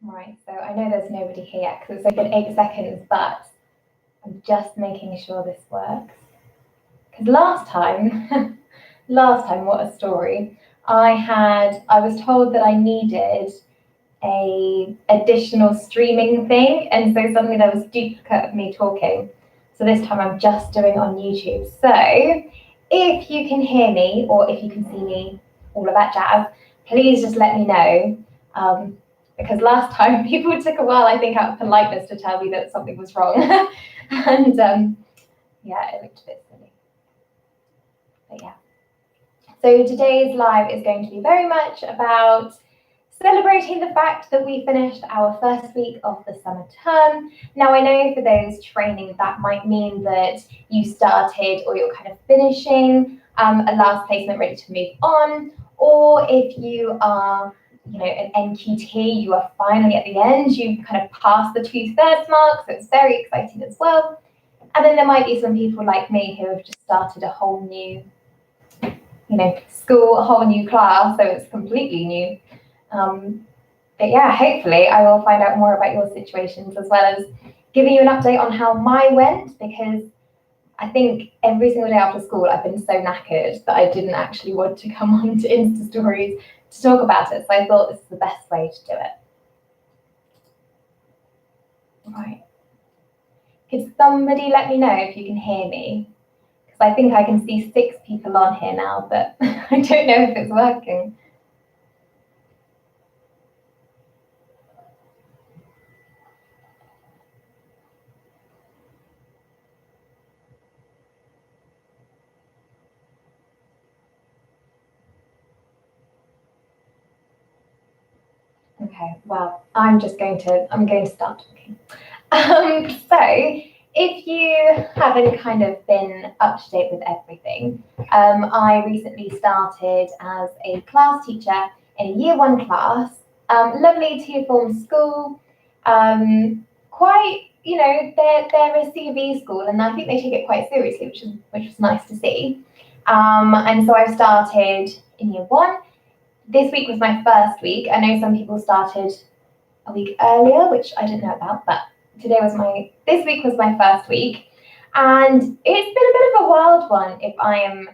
Right, so I know there's nobody here yet because it's been 8 seconds, but I'm just making sure this works. Because last time, what a story. I was told that I needed a additional streaming thing, and so suddenly there was a duplicate of me talking. So this time I'm just doing it on YouTube. So if you can hear me or if you can see me, all of that jazz, please just let me know. Because last time people took a while, I think, out of politeness to tell me that something was wrong. And yeah, it looked a bit silly. But yeah. So today's live is going to be very much about celebrating the fact that we finished our first week of the summer term. Now, I know for those training, that might mean that you started or you're kind of finishing a last placement ready to move on, or if you are an NQT, you are finally at the end, you kind of passed the 2/3 mark, so it's very exciting as well. And then there might be some people like me who have just started a whole new school, a whole new class, so it's completely new. But yeah, hopefully I will find out more about your situations as well as giving you an update on how mine went, because I think every single day after school I've been so knackered that I didn't actually want to come on to Insta stories to talk about it. So I thought this is the best way to do it. Right. Could somebody let me know if you can hear me? Because I think I can see 6 people on here now, but I don't know if it's working. Okay, well, I'm going to start talking. So if you haven't kind of been up to date with everything, I recently started as a class teacher in a year 1 class, lovely tier form school, quite, they're a CV school, and I think they take it quite seriously, which was nice to see. And so I started in year 1. This week was my first week. I know some people started a week earlier, which I didn't know about, but this week was my first week. And it's been a bit of a wild one, if I am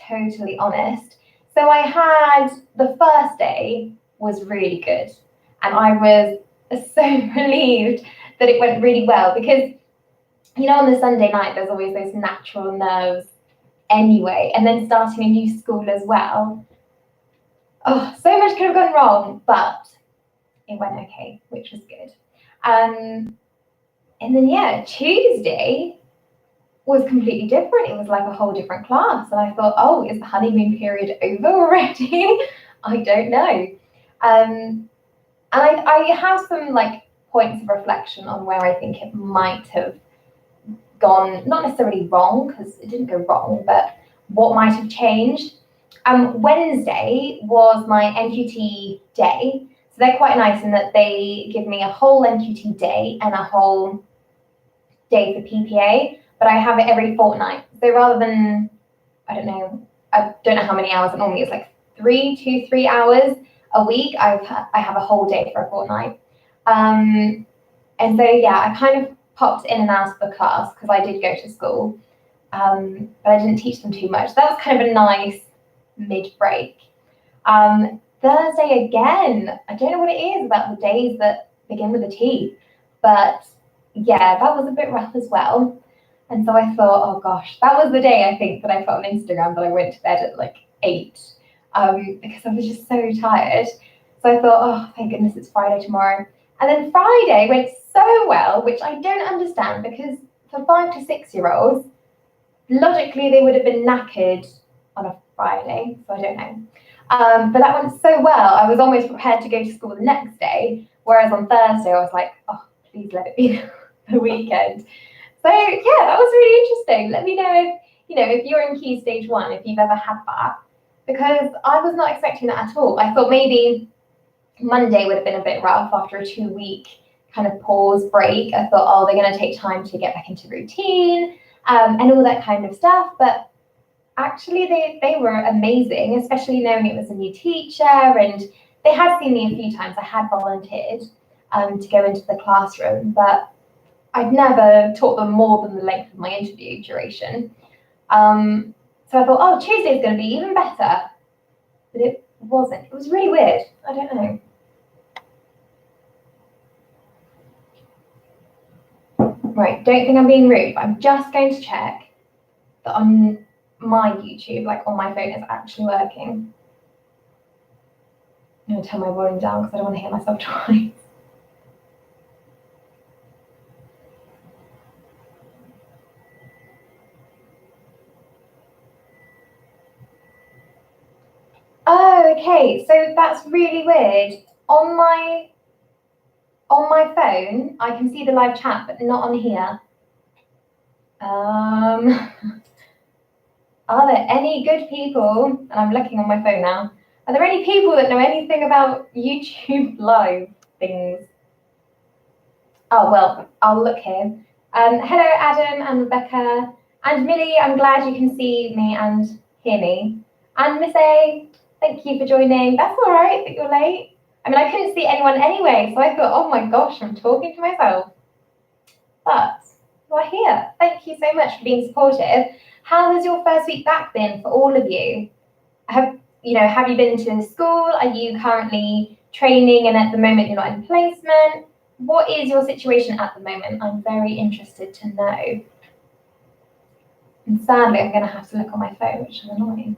totally honest. So I had, the first day was really good. And I was so relieved that it went really well, because, on the Sunday night, there's always those natural nerves anyway. And then starting a new school as well. Oh, so much could have gone wrong, but it went okay, which was good. And then, yeah, Tuesday was completely different. It was like a whole different class. And I thought, oh, is the honeymoon period over already? I don't know. And I have some points of reflection on where I think it might have gone, not necessarily wrong, because it didn't go wrong, but what might have changed. Wednesday was my NQT day. So they're quite nice in that they give me a whole NQT day and a whole day for PPA, but I have it every fortnight. So rather than, I don't know how many hours it normally is, like 3 hours a week, I have a whole day for a fortnight. And so, yeah, I kind of popped in and out of the class because I did go to school, but I didn't teach them too much. That was kind of a nice mid-break. Thursday again, I don't know what it is about the days that begin with a T, but yeah, that was a bit rough as well. And so I thought, oh gosh, that was the day I think that I put on Instagram that I went to bed at 8, because I was just so tired. So I thought, oh, thank goodness it's Friday tomorrow. And then Friday went so well, which I don't understand, because for 5 to 6-year-olds, logically they would have been knackered on a Friday, so I don't know. But that went so well, I was almost prepared to go to school the next day, whereas on Thursday I was like, oh, please let it be the weekend. So yeah, that was really interesting. Let me know if you're in Key Stage 1, if you've ever had that, because I was not expecting that at all. I thought maybe Monday would have been a bit rough after a 2-week kind of pause break. I thought, oh, they're going to take time to get back into routine and all that kind of stuff. But actually, they were amazing, especially knowing it was a new teacher, and they had seen me a few times. I had volunteered. to go into the classroom, but I'd never taught them more than the length of my interview duration. So I thought, oh, Tuesday is going to be even better, but it wasn't. It was really weird. I don't know. Right, don't think I'm being rude, but I'm just going to check that on my YouTube, like on my phone, it's actually working. I'm going to turn my volume down because I don't want to hear myself twice. Oh, okay, so that's really weird. On my phone, I can see the live chat, but not on here. Are there any good people, and I'm looking on my phone now, are there any people that know anything about YouTube live things? Oh, well, I'll look here. Hello, Adam and Rebecca, and Millie, I'm glad you can see me and hear me. And Miss A, thank you for joining. That's all right that you're late. I mean, I couldn't see anyone anyway, so I thought, oh my gosh, I'm talking to myself. But you're here. Thank you so much for being supportive. How has your first week back been for all of you? Have you been to school? Are you currently training and at the moment you're not in placement? What is your situation at the moment? I'm very interested to know. And sadly, I'm going to have to look on my phone, which is annoying.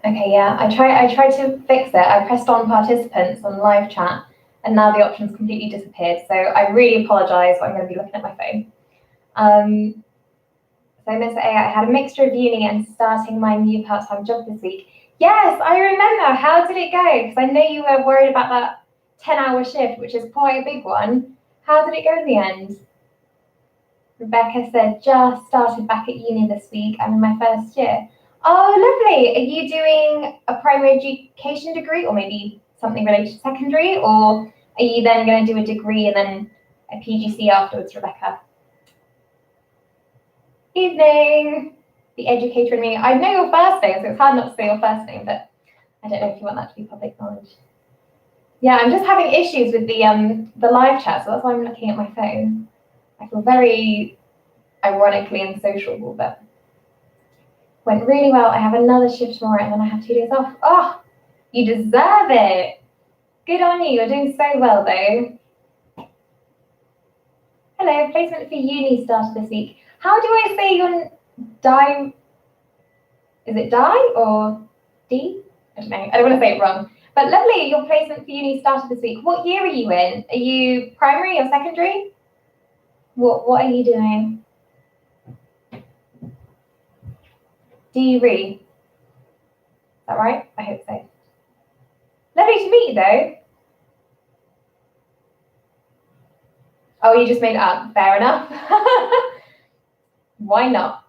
Okay, yeah, I tried to fix it. I pressed on participants on live chat, and now the option's completely disappeared. So I really apologise, but I'm going to be looking at my phone. So Miss A, I had a mixture of uni and starting my new part-time job this week. Yes, I remember. How did it go? Because I know you were worried about that 10-hour shift, which is quite a big one. How did it go in the end? Rebecca said, just started back at uni this week. I'm in my first year. Oh, lovely. Are you doing a primary education degree or maybe something related to secondary? Or are you then going to do a degree and then a PGC afterwards, Rebecca? Evening. The educator in me. I know your first name, so it's hard not to say your first name, but I don't know if you want that to be public knowledge. Yeah, I'm just having issues with the live chat, so that's why I'm looking at my phone. I feel very ironically unsociable, but went really well. I have another shift tomorrow and then I have 2 days off. Oh, you deserve it. Good on you. You're doing so well, though. Hello, placement for uni started this week. How do I say your Di? Is it Di or D? I don't know. I don't want to say it wrong. But lovely, your placement for uni started this week. What year are you in? Are you primary or secondary? What are you doing? Do you read? Is that right? I hope so. Lovely to meet you, though. Oh, you just made it up. Fair enough. Why not?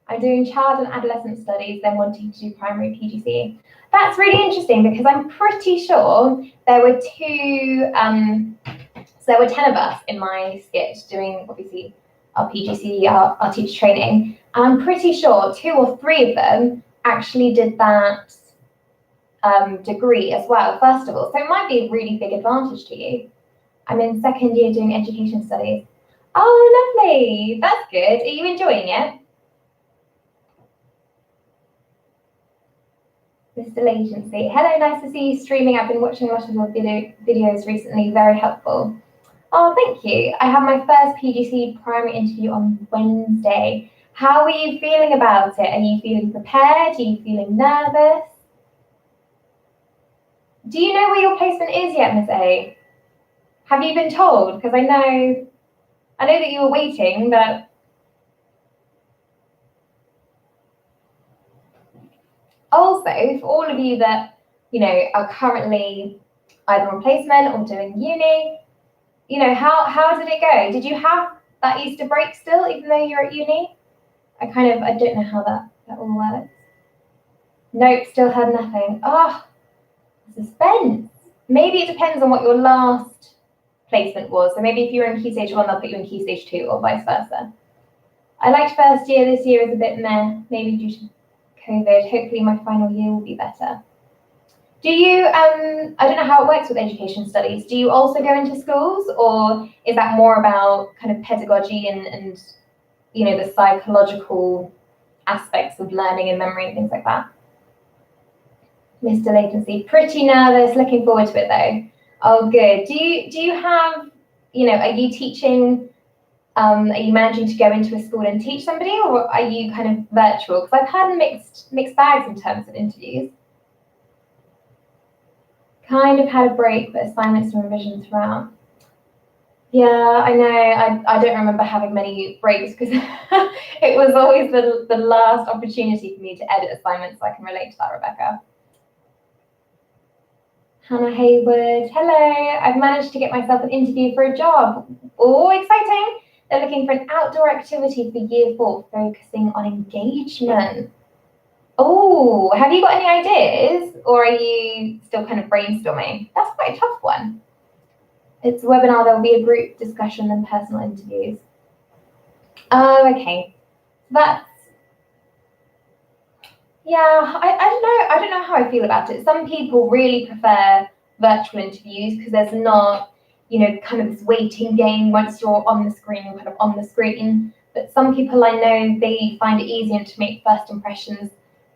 I'm doing child and adolescent studies, then wanting to do primary PGCE. That's really interesting because I'm pretty sure there were 10 of us in my skit doing, obviously, our PGCE, our teacher training. And I'm pretty sure 2 or 3 of them actually did that degree as well, first of all. So it might be a really big advantage to you. I'm in second year doing education studies. Oh, lovely. That's good. Are you enjoying it? Mr. Latency. Hello, nice to see you streaming. I've been watching a lot of your videos recently. Very helpful. Oh, thank you. I have my first PGC primary interview on Wednesday. How are you feeling about it? Are you feeling prepared? Are you feeling nervous? Do you know where your placement is yet, Miss A? Have you been told? Because I know that you were waiting, but Also, for all of you that, are currently either on placement or doing uni, how did it go? Did you have that Easter break still, even though you're at uni? I don't know how that all works. Nope, still heard nothing. Suspense. Maybe it depends on what your last placement was. So maybe if you were in Key Stage 1, they'll put you in Key Stage 2 or vice versa. I liked first year. This year is a bit meh, maybe due to COVID. Hopefully my final year will be better. Do you, I don't know how it works with education studies. Do you also go into schools, or is that more about kind of pedagogy and the psychological aspects of learning and memory and things like that? Mr. Latency, pretty nervous, looking forward to it though. Oh, good. Do you have, are you teaching, are you managing to go into a school and teach somebody, or are you kind of virtual? Because I've had mixed bags in terms of interviews. Kind of had a break, but assignments and revision throughout. Yeah, I know. I don't remember having many breaks because it was always the last opportunity for me to edit assignments, so I can relate to that, Rebecca. Hannah Haywood, hello. I've managed to get myself an interview for a job. Oh, exciting. They're looking for an outdoor activity for year 4, focusing on engagement. Oh, have you got any ideas, or are you still kind of brainstorming? That's quite a tough one. It's a webinar. There will be a group discussion and personal interviews. Oh, okay. I don't know how I feel about it. Some people really prefer virtual interviews because there's not, kind of this waiting game. Once you're on the screen, you're kind of on the screen. But some people I know, they find it easier to make first impressions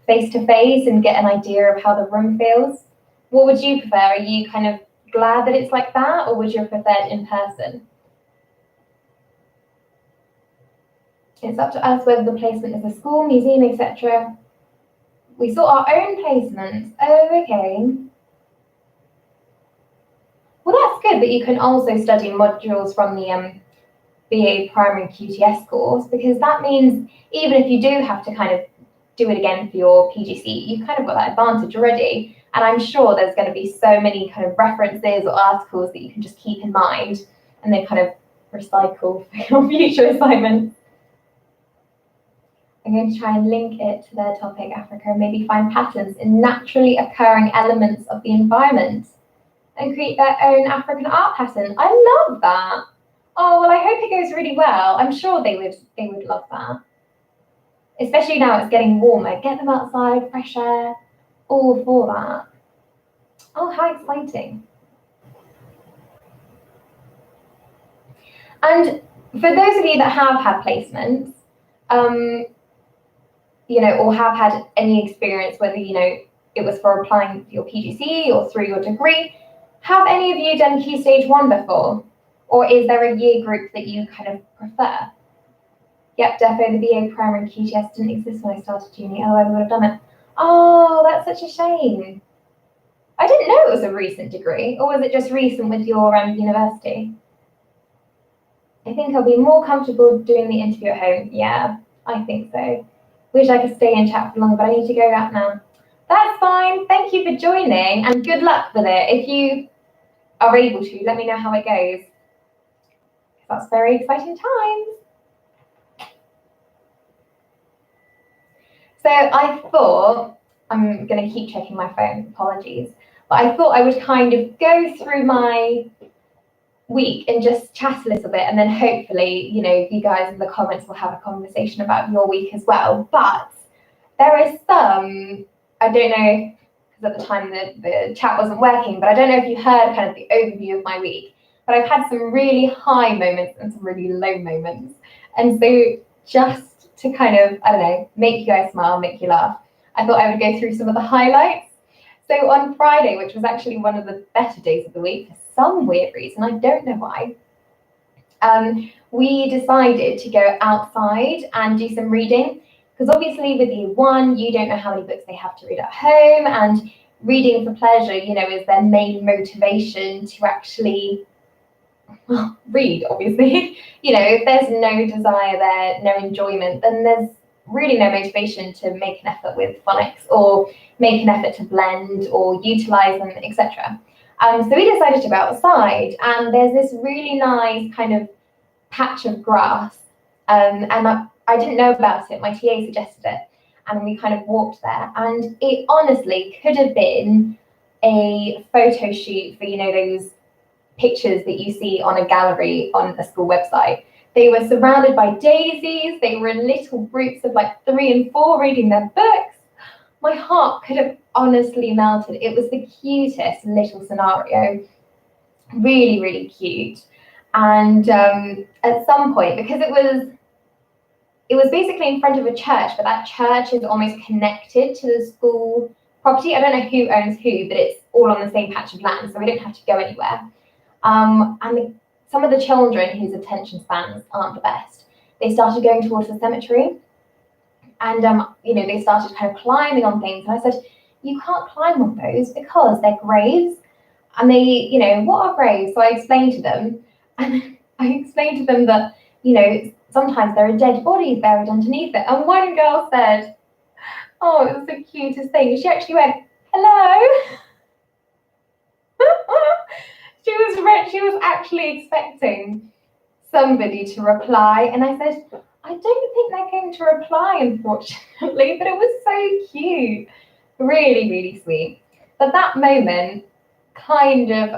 face-to-face and get an idea of how the room feels. What would you prefer? Are you kind of glad that it's like that, or would you prefer it in person? It's up to us whether the placement is a school, museum, etc. We sort our own placements. Oh, okay. Well, that's good that you can also study modules from the BA Primary QTS course, because that means even if you do have to kind of do it again for your PGC, you've kind of got that advantage already. And I'm sure there's going to be so many kind of references or articles that you can just keep in mind and then kind of recycle for your future assignments. I'm going to try and link it to their topic, Africa, and maybe find patterns in naturally occurring elements of the environment and create their own African art pattern. I love that. Oh, well, I hope it goes really well. I'm sure they would love that. Especially now it's getting warmer. Get them outside, fresh air, all for that. Oh, how exciting. And for those of you that have had placements, or have had any experience, whether, it was for applying for your PGC or through your degree, have any of you done Key Stage 1 before? Or is there a year group that you kind of prefer? Yep, defo, the BA Primary QTS didn't exist when I started uni. Oh, I would have done it. Oh, that's such a shame. I didn't know it was a recent degree, or was it just recent with your university? I think I'll be more comfortable doing the interview at home. Yeah, I think so. Wish I could stay and chat for longer, but I need to go out now. That's fine. Thank you for joining, and good luck with it. If you are able to, let me know how it goes. That's very exciting times. So I thought, I'm going to keep checking my phone, apologies, but I thought I would kind of go through my week and just chat a little bit, and then hopefully, you guys in the comments will have a conversation about your week as well. But there is some, I don't know, because at the time the chat wasn't working, but I don't know if you heard kind of the overview of my week, but I've had some really high moments and some really low moments. And so just to kind of, I don't know, make you guys smile, make you laugh, I thought I would go through some of the highlights. So on Friday, which was actually one of the better days of the week, for some weird reason, I don't know why, we decided to go outside and do some reading, because obviously with year 1, you don't know how many books they have to read at home, and reading for pleasure, is their main motivation to actually read, obviously. If there's no desire there, no enjoyment, then there's really no motivation to make an effort with phonics or make an effort to blend or utilize them, etc. So we decided to go outside, and there's this really nice kind of patch of grass, and I didn't know about it. My TA suggested it, and we kind of walked there, and it honestly could have been a photo shoot for, you know, those pictures that you see on a gallery on a school website. They were surrounded by daisies. They were in little groups of like 3 and 4 reading their books. My heart could have honestly melted. It was the cutest little scenario. Really, really cute. And at some point, because it was basically in front of a church, but that church is almost connected to the school property. I don't know who owns who, but it's all on the same patch of land, so we didn't have to go anywhere. Some of the children whose attention spans aren't the best, they started going towards the cemetery, and you know, they started kind of climbing on things. And I said, you can't climb on those because they're graves, and they, you know, what are graves? So I explained to them, and I explained to them that, you know, sometimes there are dead bodies buried underneath it. And one girl said, oh, it was the cutest thing. She actually went, hello. She was actually expecting somebody to reply, and I said, I don't think they're going to reply, unfortunately, but it was so cute. Really, really sweet. But that moment kind of,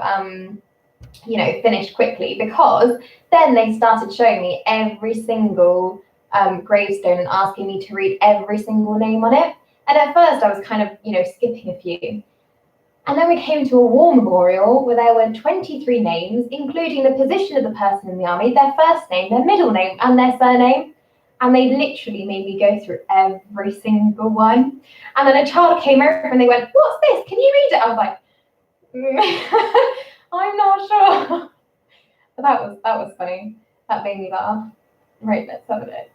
you know, finished quickly, because then they started showing me every single gravestone and asking me to read every single name on it. And at first I was kind of, you know, skipping a few. And then we came to a war memorial where there were 23 names, including the position of the person in the army, their first name, their middle name, and their surname. And they literally made me go through every single one. And then a child came over and they went, what's this? Can you read it? I was like, I'm not sure. But that was funny. That made me laugh. Right, let's have a look.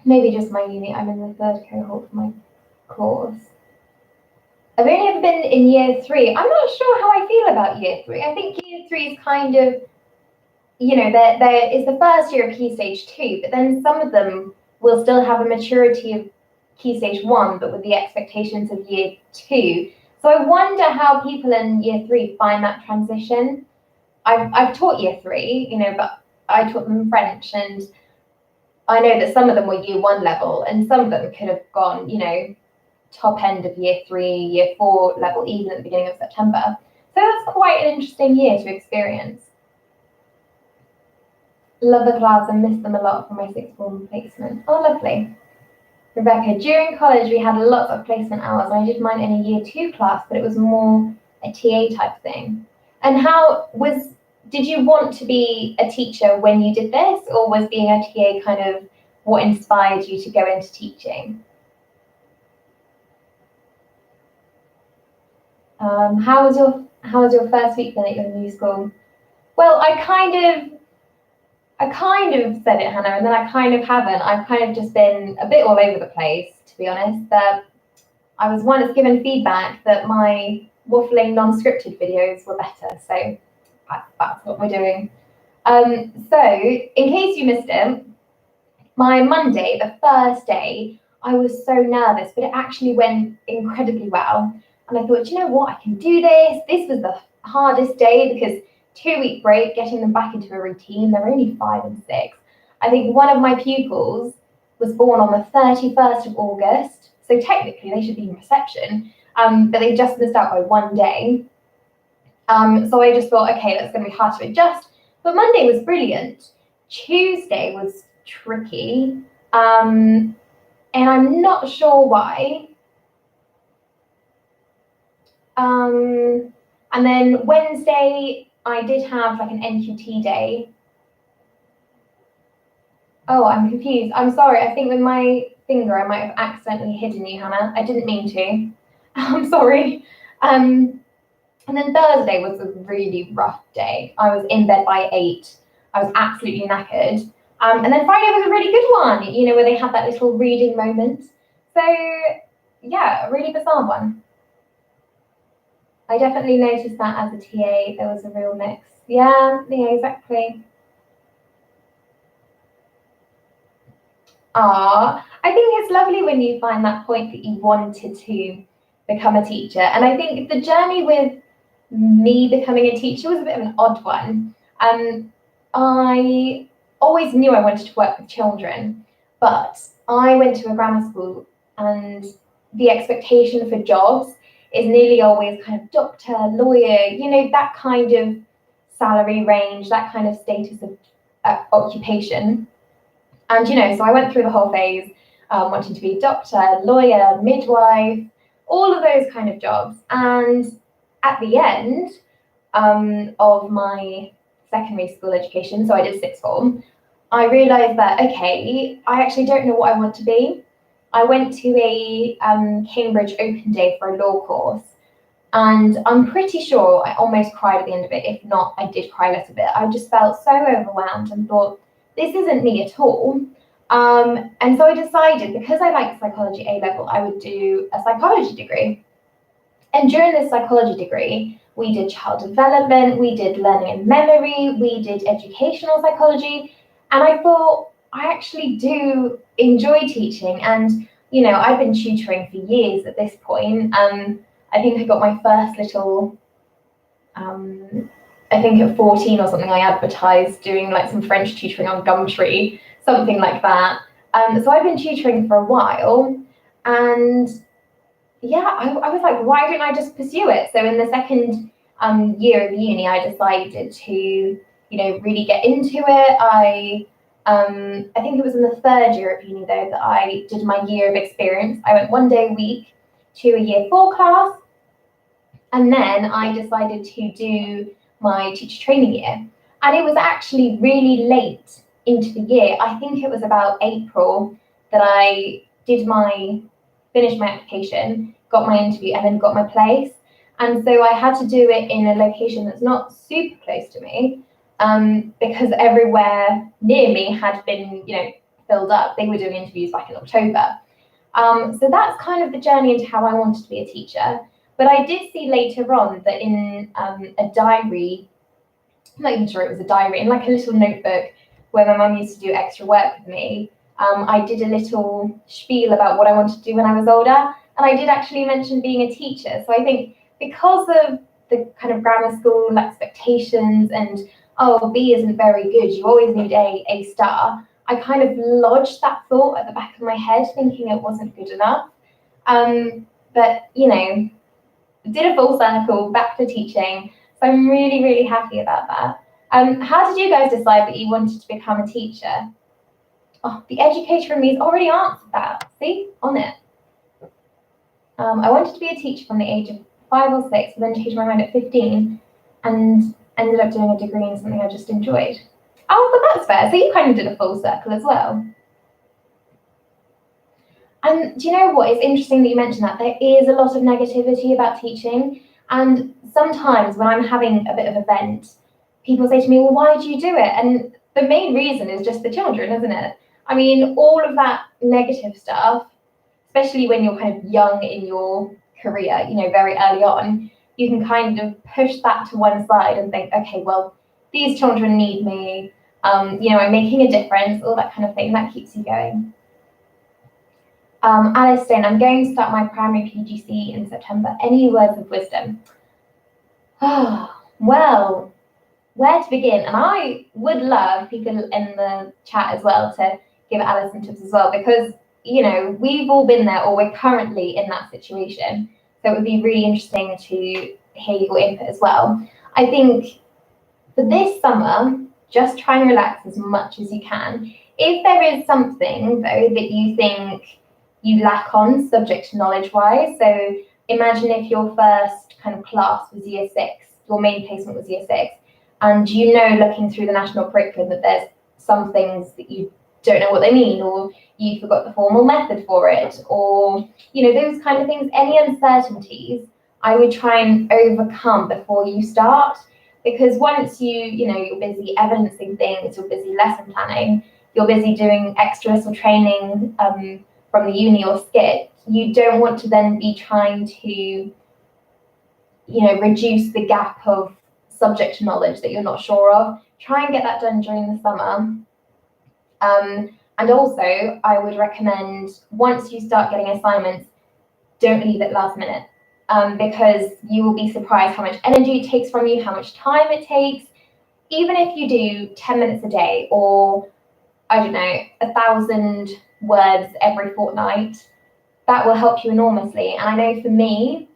Maybe just my uni. I'm in the 3rd cohort for my course. I've only ever been in year 3. I'm not sure how I feel about year 3. I think year 3 is kind of, you know, there is the first year of Key Stage 2, but then some of them will still have a maturity of Key Stage 1, but with the expectations of year 2. So I wonder how people in year 3 find that transition. I've taught year 3, you know, but I taught them French, and I know that some of them were year 1 level, and some of them could have gone, you know, top end of year 3, year 4 level, even at the beginning of September. So that's quite an interesting year to experience. Love the class and miss them a lot from my 6th form placement. Oh, lovely. Rebecca, during college we had lots of placement hours, and I did mine in a year 2 class, but it was more a TA type thing. And did you want to be a teacher when you did this, or was being a TA kind of what inspired you to go into teaching? How was your first week then at your new school? Well, I kind of said it, Hannah, and then I kind of haven't. I've kind of just been a bit all over the place, to be honest. I was once given feedback that my waffling non-scripted videos were better, so that's what we're doing. So in case you missed it, my Monday, the first day, I was so nervous, but it actually went incredibly well. And I thought, you know what, I can do this. This was the hardest day because 2-week break, getting them back into a routine. They're only 5 and 6. I think one of my pupils was born on the 31st of August. So technically they should be in reception, but they just missed out by 1 day. So I just thought, okay, that's going to be hard to adjust. But Monday was brilliant. Tuesday was tricky. And I'm not sure why. And then Wednesday, I did have like an NQT day. Oh, I'm confused. I'm sorry. I think with my finger, I might have accidentally hidden you, Hannah. I didn't mean to. I'm sorry. And then Thursday was a really rough day. I was in bed by 8. I was absolutely knackered. And then Friday was a really good one, you know, where they had that little reading moment. So, yeah, a really bizarre one. I definitely noticed that as a TA, there was a real mix. Yeah, exactly. I think it's lovely when you find that point that you wanted to become a teacher. And I think the journey with me becoming a teacher was a bit of an odd one. I always knew I wanted to work with children, but I went to a grammar school and the expectation for jobs is nearly always kind of doctor, lawyer, that kind of salary range, that kind of status of occupation. And, so I went through the whole phase, wanting to be doctor, lawyer, midwife, all of those kind of jobs. And at the end of my secondary school education, so I did sixth form, I realised that, okay, I actually don't know what I want to be. I went to a Cambridge Open Day for a law course, and I'm pretty sure I almost cried at the end of it. If not, I did cry a little bit. I just felt so overwhelmed and thought, this isn't me at all. And so I decided, because I liked psychology A-level, I would do a psychology degree. And during this psychology degree, we did child development, we did learning and memory, we did educational psychology. And I thought, I actually do enjoy teaching. And, I've been tutoring for years at this point. I think I got my first little, I think at 14 or something, I advertised doing like some French tutoring on Gumtree, something like that. So I've been tutoring for a while, and yeah, I was like, why don't I just pursue it? So in the second year of uni, I decided to, really get into it. I think it was in the third year of uni though that I did my year of experience. I went 1 day a week to a year 4 class, and then I decided to do my teacher training year. And it was actually really late into the year. I think it was about April that I finished my application, got my interview, and then got my place. And so I had to do it in a location that's not super close to me, because everywhere near me had been, filled up. They were doing interviews back in October. So that's kind of the journey into how I wanted to be a teacher. But I did see later on that in a diary, I'm not even sure it was a diary, in like a little notebook where my mum used to do extra work with me, I did a little spiel about what I wanted to do when I was older. And I did actually mention being a teacher. So I think because of the kind of grammar school expectations and, oh, B isn't very good, you always need A star, I kind of lodged that thought at the back of my head, thinking it wasn't good enough. But, did a full circle back to teaching. So I'm really, really happy about that. How did you guys decide that you wanted to become a teacher? Oh, the educator in me has already answered that. See, on it. I wanted to be a teacher from the age of 5 or 6, but then changed my mind at 15 and ended up doing a degree in something I just enjoyed. Oh, but that's fair. So you kind of did a full circle as well. And do you know what? It's interesting that you mentioned that. There is a lot of negativity about teaching. And sometimes when I'm having a bit of a vent, people say to me, well, why do you do it? And the main reason is just the children, isn't it? I mean, all of that negative stuff, especially when you're kind of young in your career, very early on, you can kind of push that to one side and think, okay, well, these children need me, I'm making a difference, all that kind of thing. That keeps you going. Alice Stone, I'm going to start my primary PGC in September. Any words of wisdom? Well, where to begin? And I would love people in the chat as well to give Alice some tips as well, because, we've all been there, or we're currently in that situation. So it would be really interesting to hear your input as well. I think for this summer, just try and relax as much as you can. If there is something, though, that you think you lack on subject knowledge-wise, so imagine if your first kind of class was year 6, your main placement was year 6, and looking through the national curriculum that there's some things that you don't know what they mean, or you forgot the formal method for it, or, those kind of things, any uncertainties, I would try and overcome before you start. Because once you're busy evidencing things, you're busy lesson planning, you're busy doing extra little training from the uni or skit, you don't want to then be trying to, reduce the gap of subject knowledge that you're not sure of. Try and get that done during the summer. And also, I would recommend, once you start getting assignments, don't leave it last minute, because you will be surprised how much energy it takes from you, how much time it takes. Even if you do 10 minutes a day, or I don't know, 1,000 words every fortnight, that will help you enormously. And I know for me,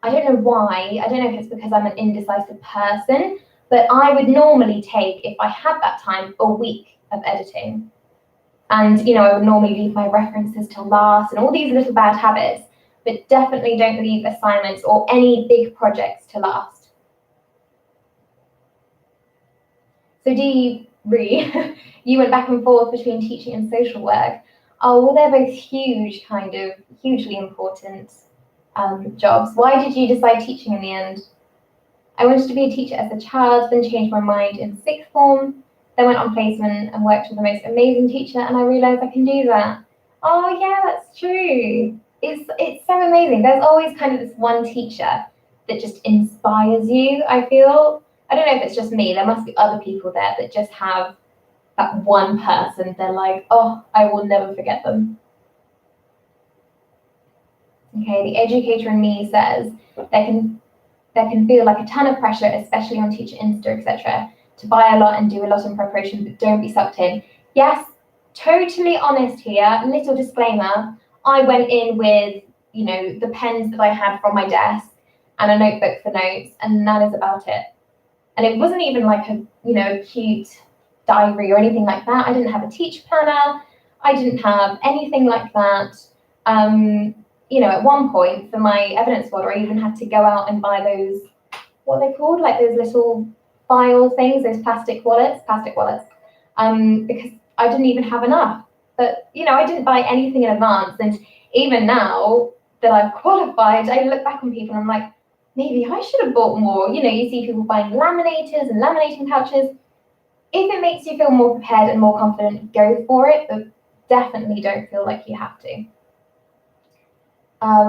I don't know why, I don't know if it's because I'm an indecisive person, but I would normally take, if I had that time, a week of editing. And, I would normally leave my references till last and all these little bad habits, but definitely don't leave assignments or any big projects to last. So Dee, Ree, you went back and forth between teaching and social work. Oh, well, they're both hugely important jobs. Why did you decide teaching in the end? I wanted to be a teacher as a child, then changed my mind in sixth form, then went on placement and worked with the most amazing teacher, and I realised I can do that. Oh yeah, that's true. It's so amazing. There's always kind of this one teacher that just inspires you, I feel. I don't know if it's just me, there must be other people there that just have that one person. They're like, oh, I will never forget them. Okay, the educator in me says there can feel like a ton of pressure, especially on Teacher Insta, etc., to buy a lot and do a lot in preparation, but don't be sucked in. Yes, totally honest here, little disclaimer, I went in with, the pens that I had from my desk and a notebook for notes, and that is about it. And it wasn't even like a cute diary or anything like that. I didn't have a teacher planner. I didn't have anything like that. At one point for my evidence folder, I even had to go out and buy those, what are they called? Like those little file things, those plastic wallets, because I didn't even have enough. But, I didn't buy anything in advance. And even now that I've qualified, I look back on people and I'm like, maybe I should have bought more. You see people buying laminators and laminating pouches. If it makes you feel more prepared and more confident, go for it, but definitely don't feel like you have to.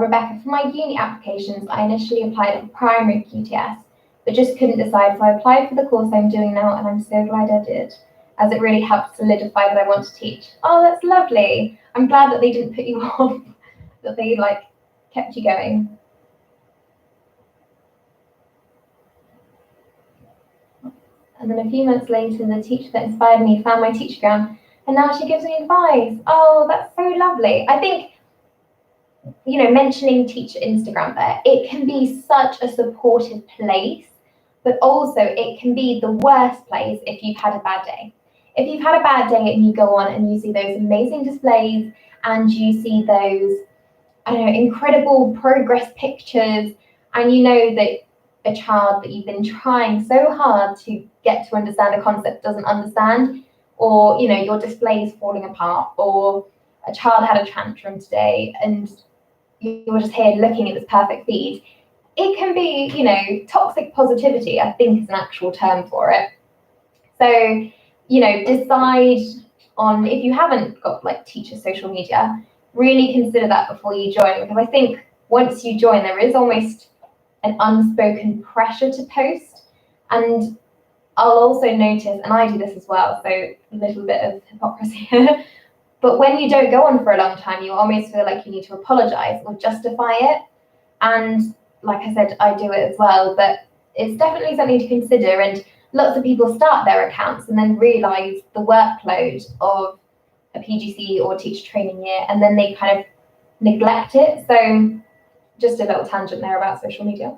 Rebecca, for my uni applications, I initially applied for primary QTS, but just couldn't decide, so I applied for the course I'm doing now, and I'm so glad I did, as it really helped solidify that I want to teach. Oh, that's lovely. I'm glad that they didn't put you off, that they kept you going. And then a few months later, the teacher that inspired me found my teachergram, and now she gives me advice. Oh, that's so lovely. I think, mentioning Teacher Instagram there, it can be such a supportive place, but also it can be the worst place if you've had a bad day. If you've had a bad day and you go on and you see those amazing displays and you see those, incredible progress pictures, and you know that a child that you've been trying so hard to get to understand a concept doesn't understand, or your display is falling apart, or a child had a tantrum today and you're just here looking at this perfect feed, it can be, toxic positivity, I think is an actual term for it. So, decide on, if you haven't got teacher social media, really consider that before you join, because I think once you join, there is almost an unspoken pressure to post. And I'll also notice, and I do this as well, so a little bit of hypocrisy here, but when you don't go on for a long time, you almost feel like you need to apologize or justify it. And like I said, I do it as well, but it's definitely something to consider. And lots of people start their accounts and then realize the workload of a PGC or teacher training year, and then they kind of neglect it. So just a little tangent there about social media.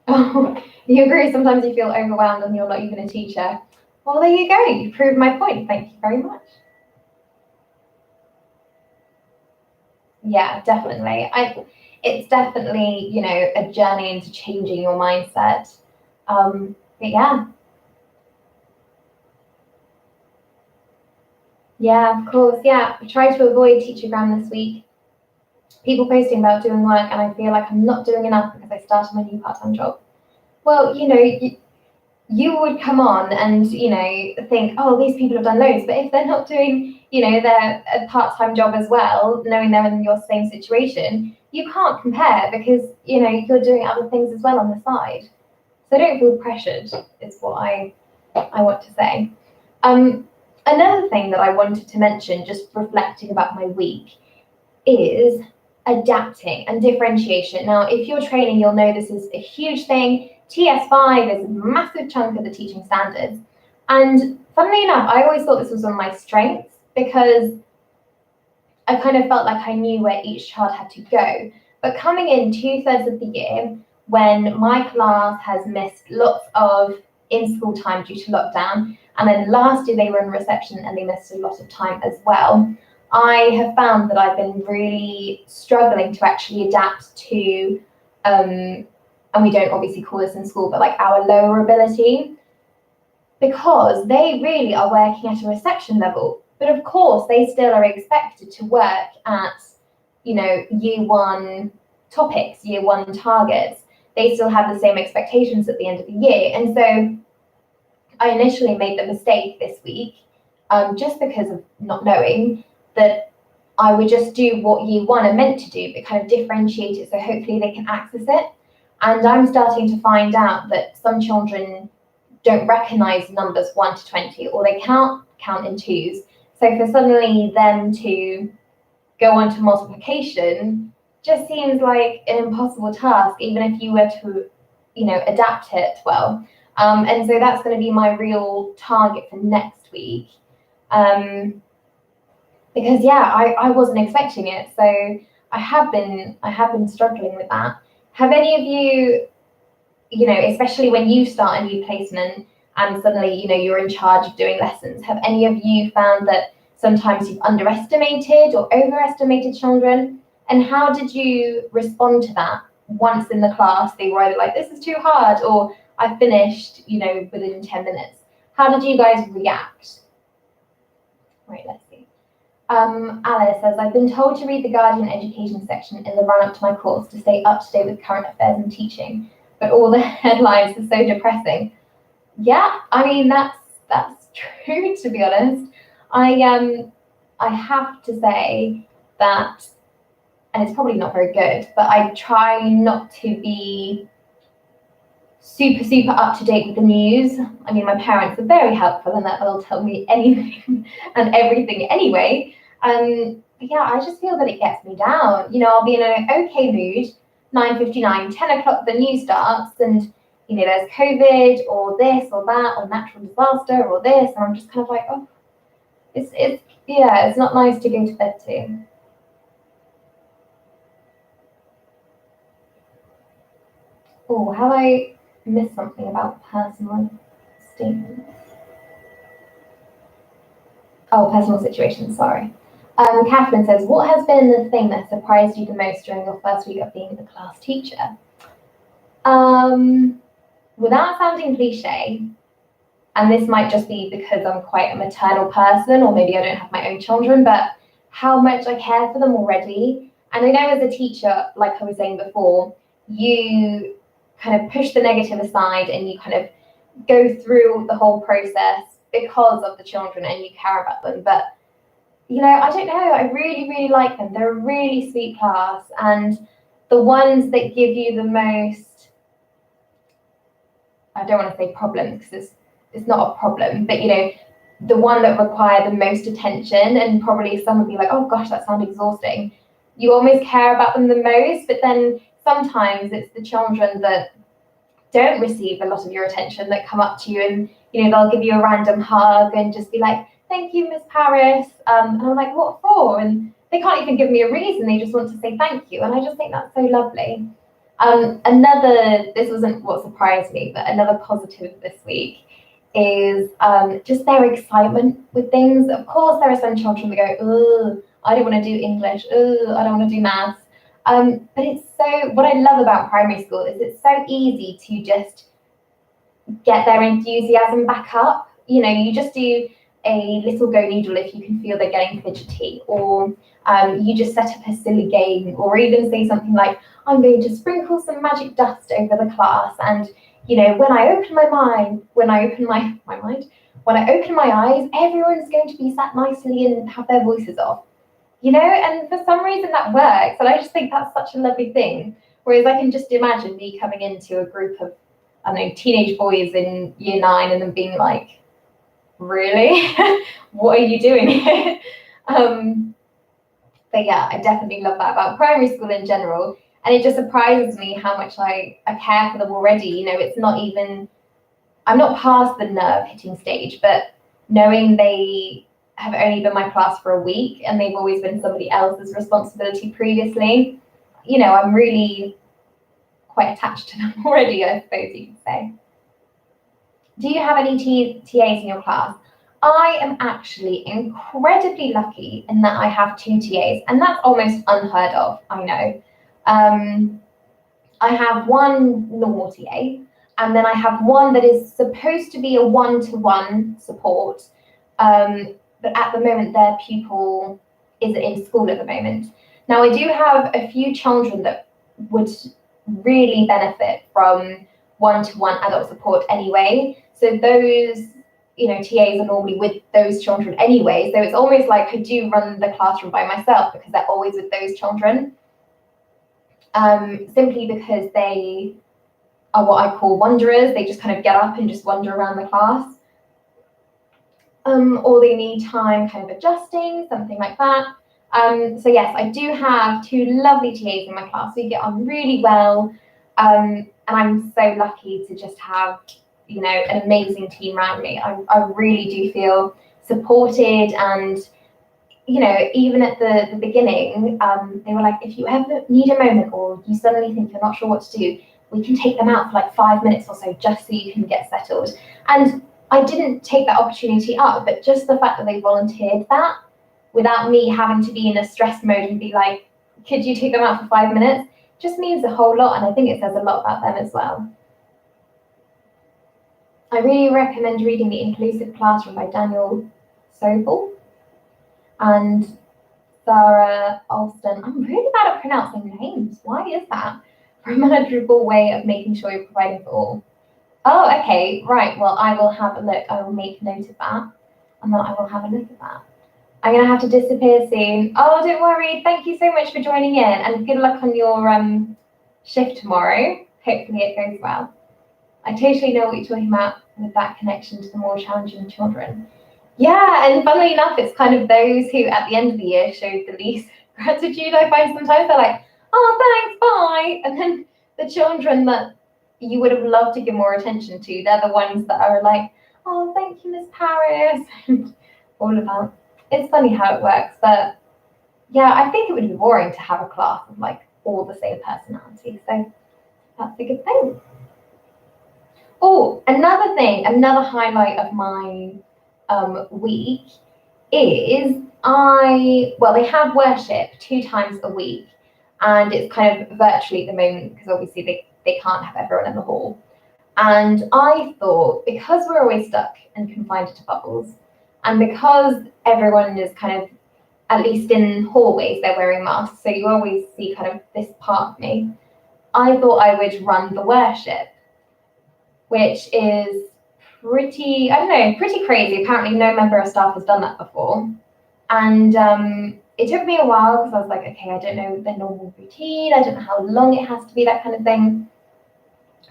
Oh, you agree, sometimes you feel overwhelmed and you're not even a teacher. Well, there you go, you proved my point. Thank you very much. Yeah, definitely. It's definitely, a journey into changing your mindset. But yeah. Yeah, of course. Yeah, I try to avoid teachergram this week. People posting about doing work, and I feel like I'm not doing enough because I started my new part-time job. Well, you would come on and, think, oh, these people have done loads. But if they're not doing, their a part-time job as well, knowing they're in your same situation, you can't compare because, you're doing other things as well on the side. So don't feel pressured is what I want to say. Another thing that I wanted to mention, just reflecting about my week, is adapting and differentiation. Now, if you're training, you'll know this is a huge thing. TS5 is a massive chunk of the teaching standards. And funnily enough, I always thought this was one of my strengths because I kind of felt like I knew where each child had to go. But coming in 2/3 of the year, when my class has missed lots of in-school time due to lockdown, and then last year they were in reception and they missed a lot of time as well, I have found that I've been really struggling to actually adapt to, and we don't obviously call this in school, but like our lower ability, because they really are working at a reception level. But of course, they still are expected to work at, year one topics, year one targets. They still have the same expectations at the end of the year. And so I initially made the mistake this week, just because of not knowing, that I would just do what year one are meant to do, but kind of differentiate it so hopefully they can access it. And I'm starting to find out that some children don't recognize numbers 1 to 20, or they can't count in twos. So for suddenly them to go on to multiplication just seems like an impossible task, even if you were to, adapt it well. And so that's going to be my real target for next week. Because I wasn't expecting it. So I have been struggling with that. Have any of you, especially when you start a new placement and suddenly, you're in charge of doing lessons, have any of you found that sometimes you've underestimated or overestimated children? And how did you respond to that? Once in the class, they were either like, this is too hard, or I finished, within 10 minutes. How did you guys react? Right, let's see. Alice says, I've been told to read the Guardian education section in the run-up to my course to stay up to date with current affairs and teaching, but all the headlines are so depressing. Yeah, I mean, that's true, to be honest. I have to say that, and it's probably not very good, but I try not to be super up to date with the news. I mean, my parents are very helpful in that they'll tell me anything and everything anyway. But yeah, I just feel that it gets me down. I'll be in an okay mood, 9:59, 10 o'clock the news starts, and there's COVID or this or that or natural disaster or this, and I'm just kind of like, oh, it's not nice to go to bed to. Oh, have I missed something about personal statements? Oh, personal situations, sorry. Catherine says, what has been the thing that surprised you the most during your first week of being the class teacher? Without sounding cliche, and this might just be because I'm quite a maternal person, or maybe I don't have my own children, but how much I care for them already. And I know as a teacher, like I was saying before, you kind of push the negative aside and you kind of go through the whole process because of the children and you care about them. But, I don't know, I really like them. They're a really sweet class, and the ones that give you the most, I don't want to say problems because it's not a problem, but the one that require the most attention, and probably some would be like, oh gosh, that sounds exhausting. You almost care about them the most, but then sometimes it's the children that don't receive a lot of your attention that come up to you and, they'll give you a random hug and just be like, thank you, Miss Paris. And I'm like, what for? And they can't even give me a reason. They just want to say thank you. And I just think that's so lovely. This wasn't what surprised me, but another positive this week is just their excitement with things. Of course, there are some children that go, oh, I don't want to do English. Oh, I don't want to do maths. But what I love about primary school is it's so easy to just get their enthusiasm back up. You just do a little go needle if you can feel they're getting fidgety, or you just set up a silly game, or even say something like, I'm going to sprinkle some magic dust over the class, and you know, when I open my eyes, everyone's going to be sat nicely and have their voices off, you know, and for some reason that works. And I just think that's such a lovely thing. Whereas I can just imagine me coming into a group of, I don't know, teenage boys in year 9 and them being like, really? What are you doing here? But yeah, I definitely love that about primary school in general. And it just surprises me how much I care for them already. You know, it's not even, I'm not past the nerve hitting stage, but knowing they have only been my class for a week and they've always been somebody else's responsibility previously, you know, I'm really quite attached to them already, I suppose you could say. Do you have any TAs in your class? I am actually incredibly lucky in that I have 2 TAs, and that's almost unheard of, I know. I have one normal TA, and then I have one that is supposed to be a one-to-one support, but at the moment their pupil isn't in school at the moment. Now I do have a few children that would really benefit from one-to-one adult support anyway. So those, you know, TAs are normally with those children anyway. So it's almost like I do run the classroom by myself because they're always with those children. Simply because they are what I call wanderers. They just kind of get up and just wander around the class. Or they need time kind of adjusting, something like that. So yes, I do have 2 lovely TAs in my class. We get on really well. And I'm so lucky to just have, you know, an amazing team around me. I really do feel supported, and, you know, even at the beginning, they were like, if you ever need a moment or you suddenly think you're not sure what to do, we can take them out for like 5 minutes or so just so you can get settled. And I didn't take that opportunity up, but just the fact that they volunteered that without me having to be in a stress mode and be like, could you take them out for 5 minutes, just means a whole lot. And I think it says a lot about them as well. I really recommend reading The Inclusive Classroom by Daniel Sobel and Sarah Alston. I'm really bad at pronouncing names. Why is that? For a manageable way of making sure you're providing for all. Oh, okay, right. Well, I will have a look. I will make note of that, and then I will have a look at that. I'm going to have to disappear soon. Oh, don't worry. Thank you so much for joining in, and good luck on your shift tomorrow. Hopefully it goes well. I totally know what you're talking about with that connection to the more challenging children. Yeah, and funnily enough, it's kind of those who at the end of the year showed the least gratitude. I find sometimes they're like, oh, thanks, bye. And then the children that you would have loved to give more attention to, they're the ones that are like, oh, thank you, Miss Paris, and all of that. It's funny how it works, but yeah, I think it would be boring to have a class of like all the same personality. So that's a good thing. Oh, another thing, another highlight of my week is they have worship 2 times a week, and it's kind of virtually at the moment because obviously they can't have everyone in the hall. And I thought, because we're always stuck and confined to bubbles, and because everyone is kind of, at least in hallways, they're wearing masks, so you always see kind of this part of me, I thought I would run the worship, which is pretty crazy. Apparently no member of staff has done that before. And it took me a while because I was like, okay, I don't know the normal routine. I don't know how long it has to be, that kind of thing.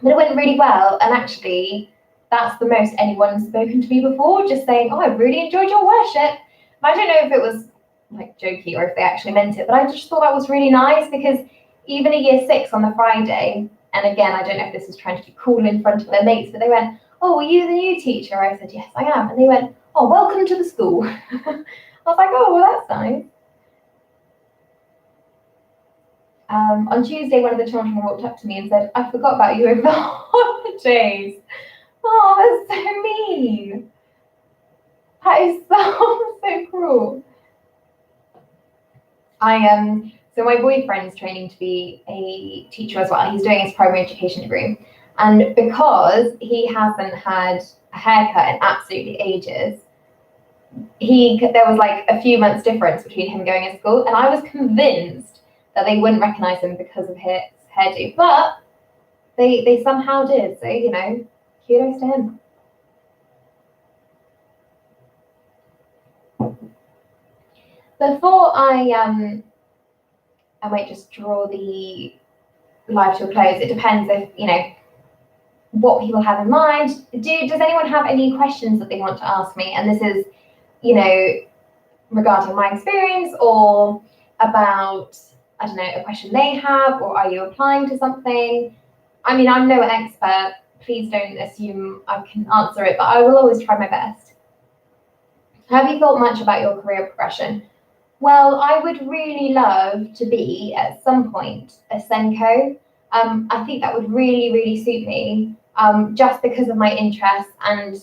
But it went really well. And actually, that's the most anyone's spoken to me before, just saying, oh, I really enjoyed your worship. I don't know if it was like jokey or if they actually meant it, but I just thought that was really nice because even a year 6 on the Friday, and again, I don't know if this was trying to be cool in front of their mates, but they went, oh, are you the new teacher? I said, yes, I am. And they went, oh, welcome to the school. I was like, oh, well, that's nice. On Tuesday, one of the children walked up to me and said, I forgot about you over the holidays. Oh, that's so mean. That is so cruel. So my boyfriend's training to be a teacher as well. He's doing his primary education degree. And because he hasn't had a haircut in absolutely ages, there was like a few months difference between him going to school, and I was convinced that they wouldn't recognize him because of his hairdo. But They somehow did. So, you know, kudos to him. Before I might just draw the live to a close. It depends if, you know, what people have in mind. Does anyone have any questions that they want to ask me? And this is, you know, regarding my experience or about, I don't know, a question they have, or are you applying to something? I mean, I'm no expert. Please don't assume I can answer it, but I will always try my best. Have you thought much about your career progression? Well, I would really love to be, at some point, a Senko. I think that would really, really suit me, just because of my interests, and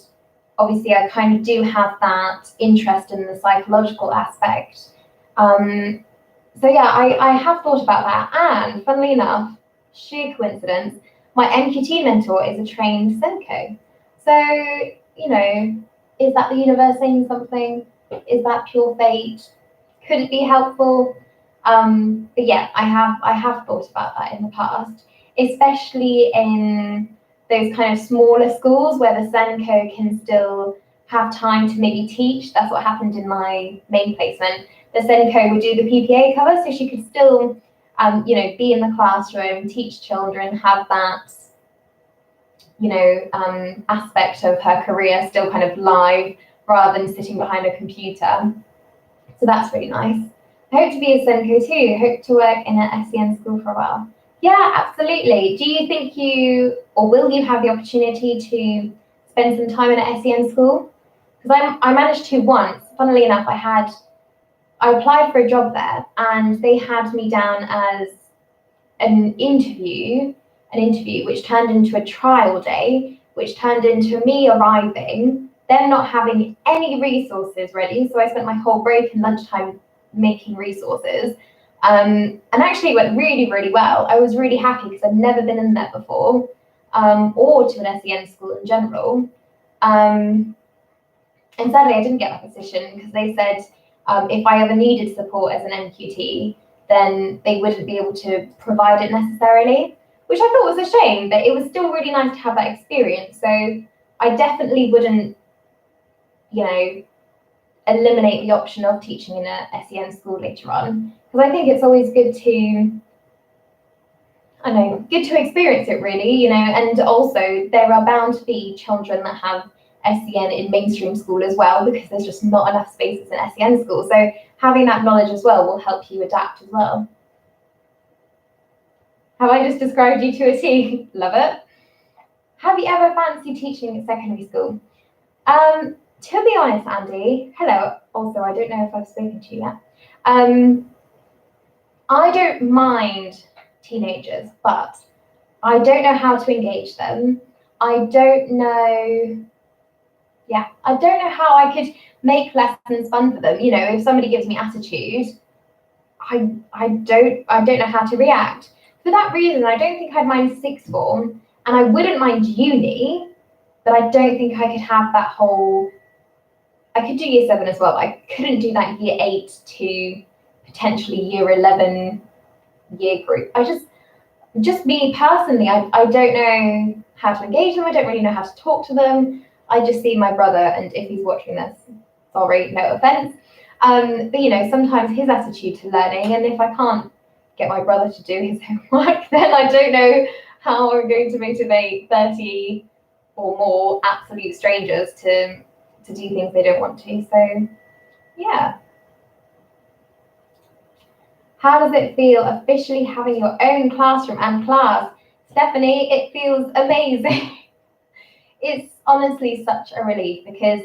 obviously I kind of do have that interest in the psychological aspect. So yeah, I have thought about that, and funnily enough, sheer coincidence, my NQT mentor is a trained Senko. So, you know, is that the universe saying something? Is that pure fate? Could it be helpful? But yeah, I have thought about that in the past, especially in those kind of smaller schools where the Senko can still have time to maybe teach. That's what happened in my main placement. The Senko would do the PPA cover, so she could still, you know, be in the classroom, teach children, have that, you know, aspect of her career still kind of live rather than sitting behind a computer. So that's really nice. I hope to be a Senko too. Hope to work in an SEN school for a while. Yeah, absolutely. Do you think or will you have the opportunity to spend some time in an SEN school? Because I managed to once. Funnily enough, I applied for a job there, and they had me down as an interview which turned into a trial day, which turned into me arriving, them not having any resources ready. So I spent my whole break and lunchtime making resources. And actually it went really, really well. I was really happy because I'd never been in there before, or to an SEN school in general. And sadly, I didn't get that position because they said if I ever needed support as an NQT, then they wouldn't be able to provide it necessarily, which I thought was a shame, but it was still really nice to have that experience. So I definitely wouldn't, you know, eliminate the option of teaching in a SEN school later on, because I think it's always good to, good to experience it really, you know, and also there are bound to be children that have SEN in mainstream school as well, because there's just not enough spaces in SEN school. So having that knowledge as well will help you adapt as well. Have I just described you to a T? Love it. Have you ever fancied teaching at secondary school? To be honest, Andy, hello. Also, I don't know if I've spoken to you yet. I don't mind teenagers, but I don't know how to engage them. I don't know how I could make lessons fun for them. You know, if somebody gives me attitude, I don't know how to react. For that reason, I don't think I'd mind sixth form, and I wouldn't mind uni, but I don't think I could have that whole. I could do year 7 as well, but I couldn't do that year 8 to potentially year 11 year group. Just me personally, I don't know how to engage them. I don't really know how to talk to them. I just see my brother, and if he's watching this, sorry, no offense. But you know, sometimes his attitude to learning, and if I can't get my brother to do his homework, then I don't know how I'm going to motivate 30 or more absolute strangers to do things they don't want to. So yeah. How does it feel officially having your own classroom and class? Stephanie, it feels amazing. It's honestly such a relief because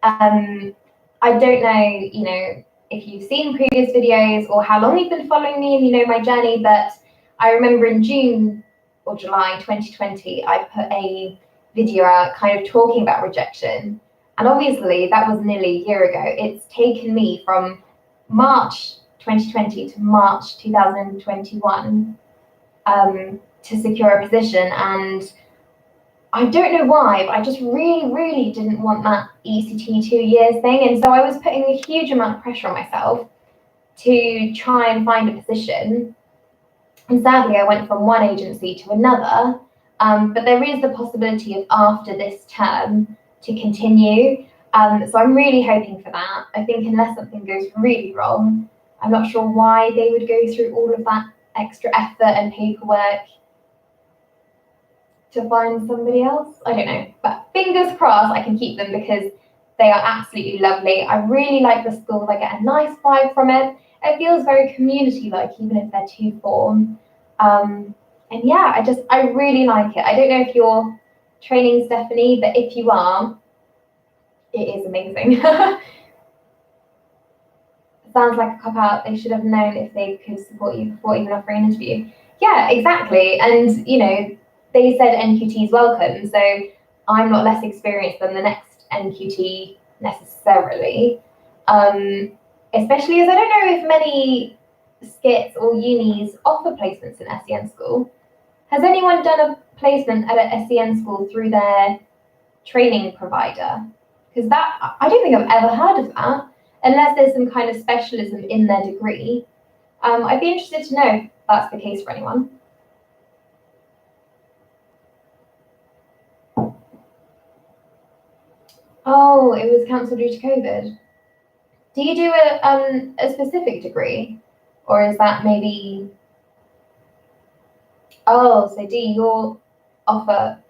I don't know, you know, if you've seen previous videos or how long you've been following me and you know my journey, but I remember in June or July 2020, I put a video out kind of talking about rejection. And obviously that was nearly a year ago. It's taken me from March 2020 to March 2021 to secure a position. And I don't know why, but I just really, really didn't want that ECT 2 years thing. And so I was putting a huge amount of pressure on myself to try and find a position. And sadly, I went from one agency to another. but there is the possibility of after this term to continue. So I'm really hoping for that. I think unless something goes really wrong, I'm not sure why they would go through all of that extra effort and paperwork to find somebody else. I don't know, but fingers crossed I can keep them because they are absolutely lovely. I really like the school. I get a nice vibe from it. It feels very community-like, even if they're two form. And yeah, I really like it. I don't know if you're training Stephanie, but if you are, it is amazing. Sounds like a cop-out. They should have known if they could support you before even offering an interview. Yeah, exactly. And, you know, they said NQT is welcome, so I'm not less experienced than the next NQT necessarily. Especially as I don't know if many skits or unis offer placements in SEN school. Has anyone done a placement at a SEN school through their training provider? Because that, I don't think I've ever heard of that, unless there's some kind of specialism in their degree. I'd be interested to know if that's the case for anyone. Oh, it was cancelled due to COVID. Do you do a specific degree, or is that maybe? Oh, so your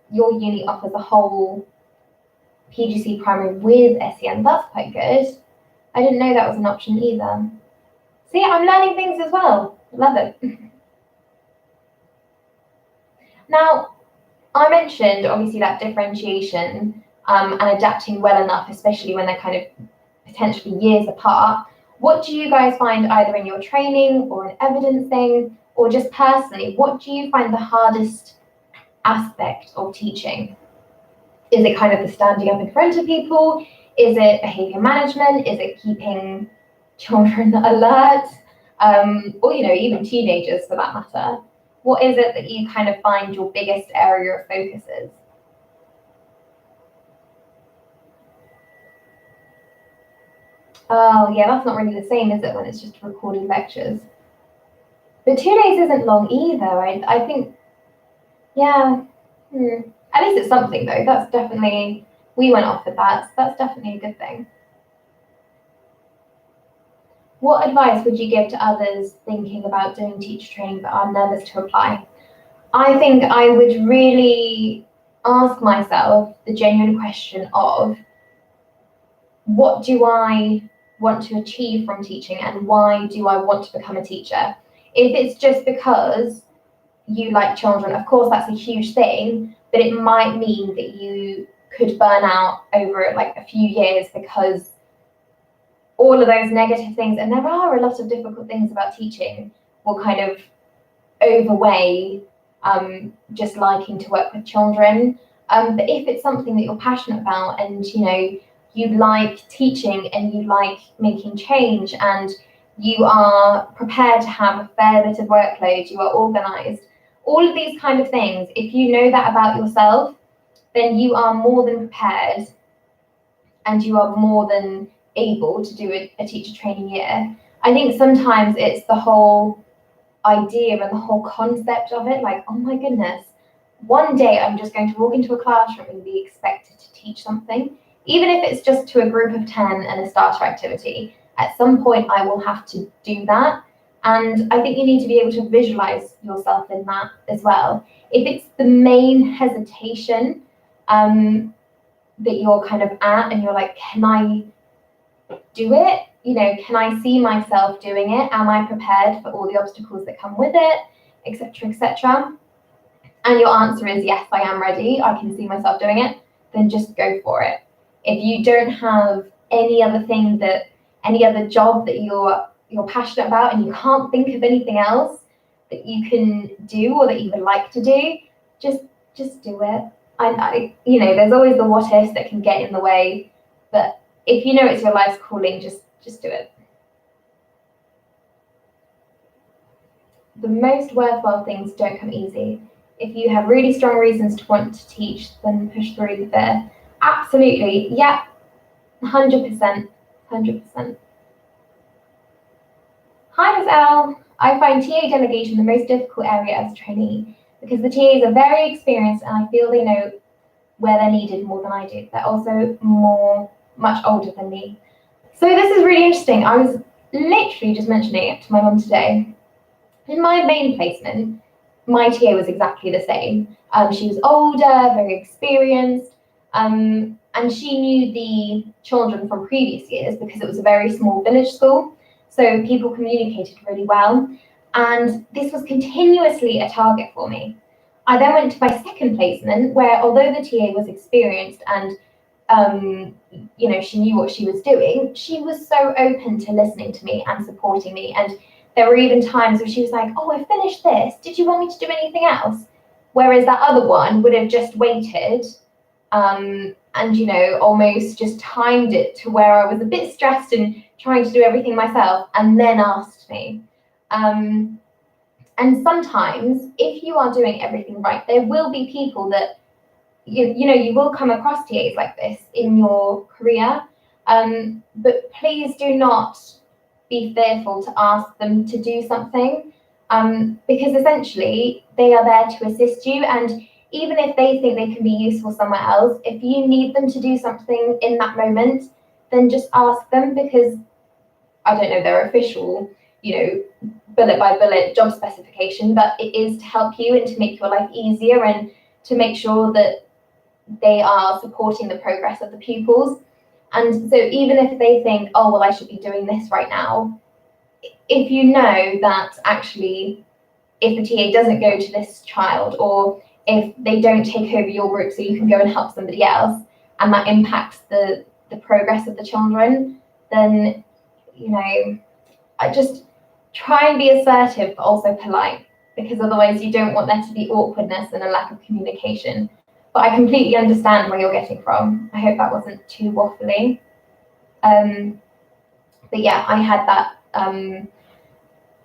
uni offers a whole PGC primary with SEN. That's quite good. I didn't know that was an option either. See, I'm learning things as well. Love it. Now, I mentioned obviously that differentiation and adapting well enough, especially when they're kind of potentially years apart. What do you guys find either in your training or in evidencing or just personally, what do you find the hardest aspect of teaching? Is it kind of the standing up in front of people? Is it behavior management? Is it keeping children alert? Or, you know, even teenagers for that matter. What is it that you kind of find your biggest area of focus is? Oh, yeah, that's not really the same, is it, when it's just recorded lectures? But 2 days isn't long either. I think, yeah. At least it's something, though. That's definitely, we went off with that. So that's definitely a good thing. What advice would you give to others thinking about doing teacher training but are nervous to apply? I think I would really ask myself the genuine question of, what do I want to achieve from teaching and why do I want to become a teacher? If it's just because you like children, of course that's a huge thing, but it might mean that you could burn out over like a few years because all of those negative things, and there are a lot of difficult things about teaching, will kind of overweigh just liking to work with children. But if it's something that you're passionate about and, you know, you like teaching and you like making change and you are prepared to have a fair bit of workload, you are organised, all of these kind of things, if you know that about yourself, then you are more than prepared and you are more than able to do a teacher training year. I think sometimes it's the whole idea and the whole concept of it, like, oh my goodness, one day I'm just going to walk into a classroom and be expected to teach something, even if it's just to a group of 10 and a starter activity. At some point I will have to do that, and I think you need to be able to visualize yourself in that as well. If it's the main hesitation that you're kind of at and you're like, can I do it? You know, can I see myself doing it? Am I prepared for all the obstacles that come with it, etc., etc.? And your answer is yes, I am ready. I can see myself doing it. Then just go for it. If you don't have any other job that you're passionate about and you can't think of anything else that you can do or that you would like to do, just do it. I you know, there's always the what ifs that can get in the way, but if you know it's your life's calling, just do it. The most worthwhile things don't come easy. If you have really strong reasons to want to teach, then push through there. Absolutely, yeah, 100%, 100%. Hi, Ms. L. I find TA delegation the most difficult area as a trainee. because the TAs are very experienced and I feel they know where they're needed more than I do. They're also much older than me. So this is really interesting. I was literally just mentioning it to my mum today. In my main placement, my TA was exactly the same. She was older, very experienced, and she knew the children from previous years because it was a very small village school. So people communicated really well. And this was continuously a target for me. I then went to my second placement where, although the TA was experienced and she knew what she was doing, she was so open to listening to me and supporting me. And there were even times where she was like, oh, I finished this. Did you want me to do anything else? Whereas that other one would have just waited and, almost just timed it to where I was a bit stressed and trying to do everything myself and then asked me. And sometimes if you are doing everything right, there will be people that you will come across TAs like this in your career, but please do not be fearful to ask them to do something, because essentially they are there to assist you, and even if they think they can be useful somewhere else, if you need them to do something in that moment, then just ask them, because I don't know their official, bullet by bullet job specification, but it is to help you and to make your life easier and to make sure that they are supporting the progress of the pupils. And so even if they think, oh, well, I should be doing this right now, if you know that actually if the TA doesn't go to this child, or if they don't take over your group so you can go and help somebody else, and that impacts the progress of the children, then, I just try and be assertive but also polite, because otherwise you don't want there to be awkwardness and a lack of communication. But I completely understand where you're getting from. I hope that wasn't too waffly. But yeah, I had that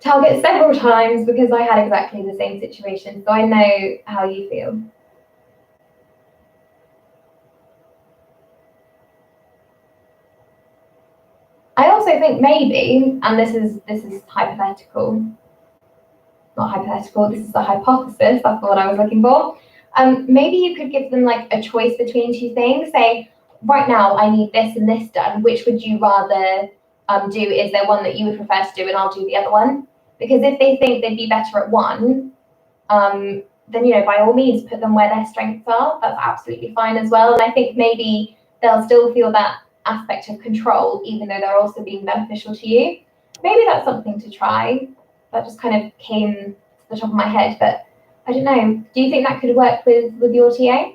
target several times because I had exactly the same situation. So I know how you feel. I also think maybe, and this is hypothetical, not hypothetical, this is a hypothesis, that's the one I was looking for. Maybe you could give them like a choice between two things. Say, right now I need this and this done. Which would you rather do? Is there one that you would prefer to do and I'll do the other one? Because if they think they'd be better at one, then, by all means, put them where their strengths are. That's absolutely fine as well. And I think maybe they'll still feel that aspect of control, even though they're also being beneficial to you. Maybe that's something to try. That just kind of came to the top of my head, but I don't know. Do you think that could work with your TA?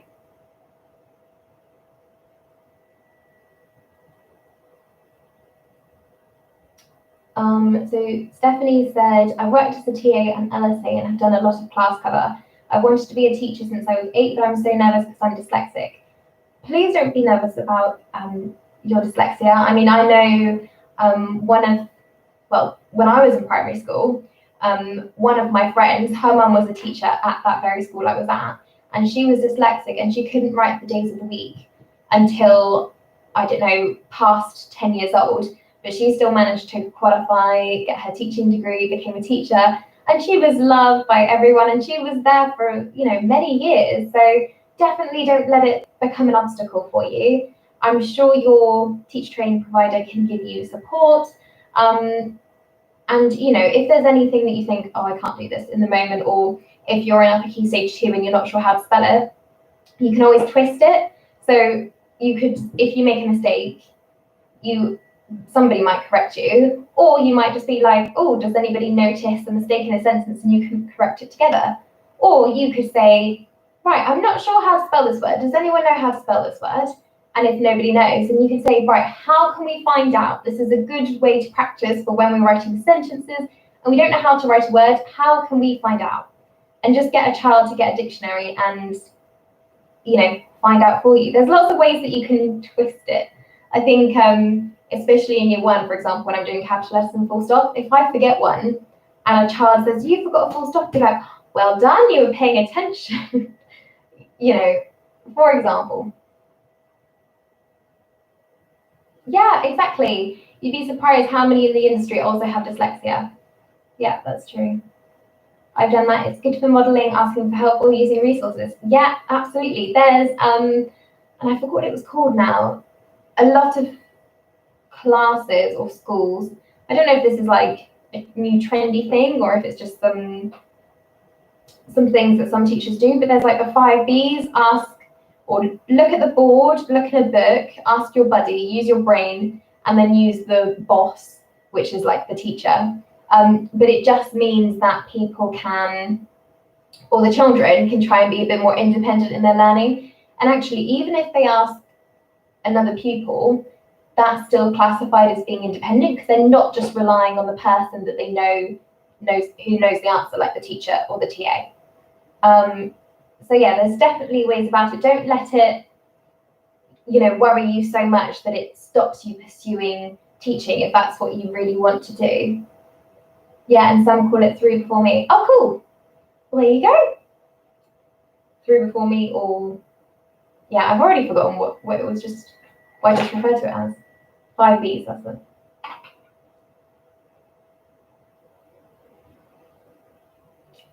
So Stephanie said, I worked as a TA and LSA and have done a lot of class cover. I wanted to be a teacher since I was 8, but I'm so nervous because I'm dyslexic. Please don't be nervous about your dyslexia. I mean, I know when I was in primary school, one of my friends, her mum was a teacher at that very school I was at, and she was dyslexic and she couldn't write the days of the week until, I don't know, past 10 years old. But she still managed to qualify, get her teaching degree, became a teacher, and she was loved by everyone, and she was there for, many years. So definitely don't let it become an obstacle for you. I'm sure your teacher training provider can give you support. And, if there's anything that you think, oh, I can't do this in the moment, or if you're in upper key stage 2 and you're not sure how to spell it, you can always twist it. So you could, if you make a mistake, somebody might correct you, or you might just be like, oh, does anybody notice a mistake in a sentence, and you can correct it together. Or you could say, right, I'm not sure how to spell this word. Does anyone know how to spell this word? And if nobody knows, then you could say, right, how can we find out? This is a good way to practice for when we're writing sentences and we don't know how to write a word. How can we find out? And just get a child to get a dictionary and, find out for you. There's lots of ways that you can twist it. I think, especially in year 1, for example, when I'm doing capital letters and full stop, if I forget one and a child says, you forgot a full stop, be like, well done, you were paying attention. For example. Yeah, exactly. You'd be surprised how many in the industry also have dyslexia. Yeah, that's true. I've done that. It's good for modelling, asking for help, or using resources. Yeah, absolutely. There's, and I forgot what it was called now, a lot of classes or schools. I don't know if this is like a new trendy thing or if it's just some things that some teachers do, but there's like the 5Bs, ask or look at the board, look in a book, ask your buddy, use your brain, and then use the boss, which is like the teacher. But it just means that people can, or the children can try and be a bit more independent in their learning. And actually, even if they ask another pupil, that's still classified as being independent because they're not just relying on the person that they knows the answer, like the teacher or the TA. So yeah, there's definitely ways about it. Don't let it, worry you so much that it stops you pursuing teaching if that's what you really want to do. Yeah, and some call it through before me. Oh, cool. Well, there you go. Through before me, or yeah, I've already forgotten what it was what I just referred to it as. 5Bs, that's it.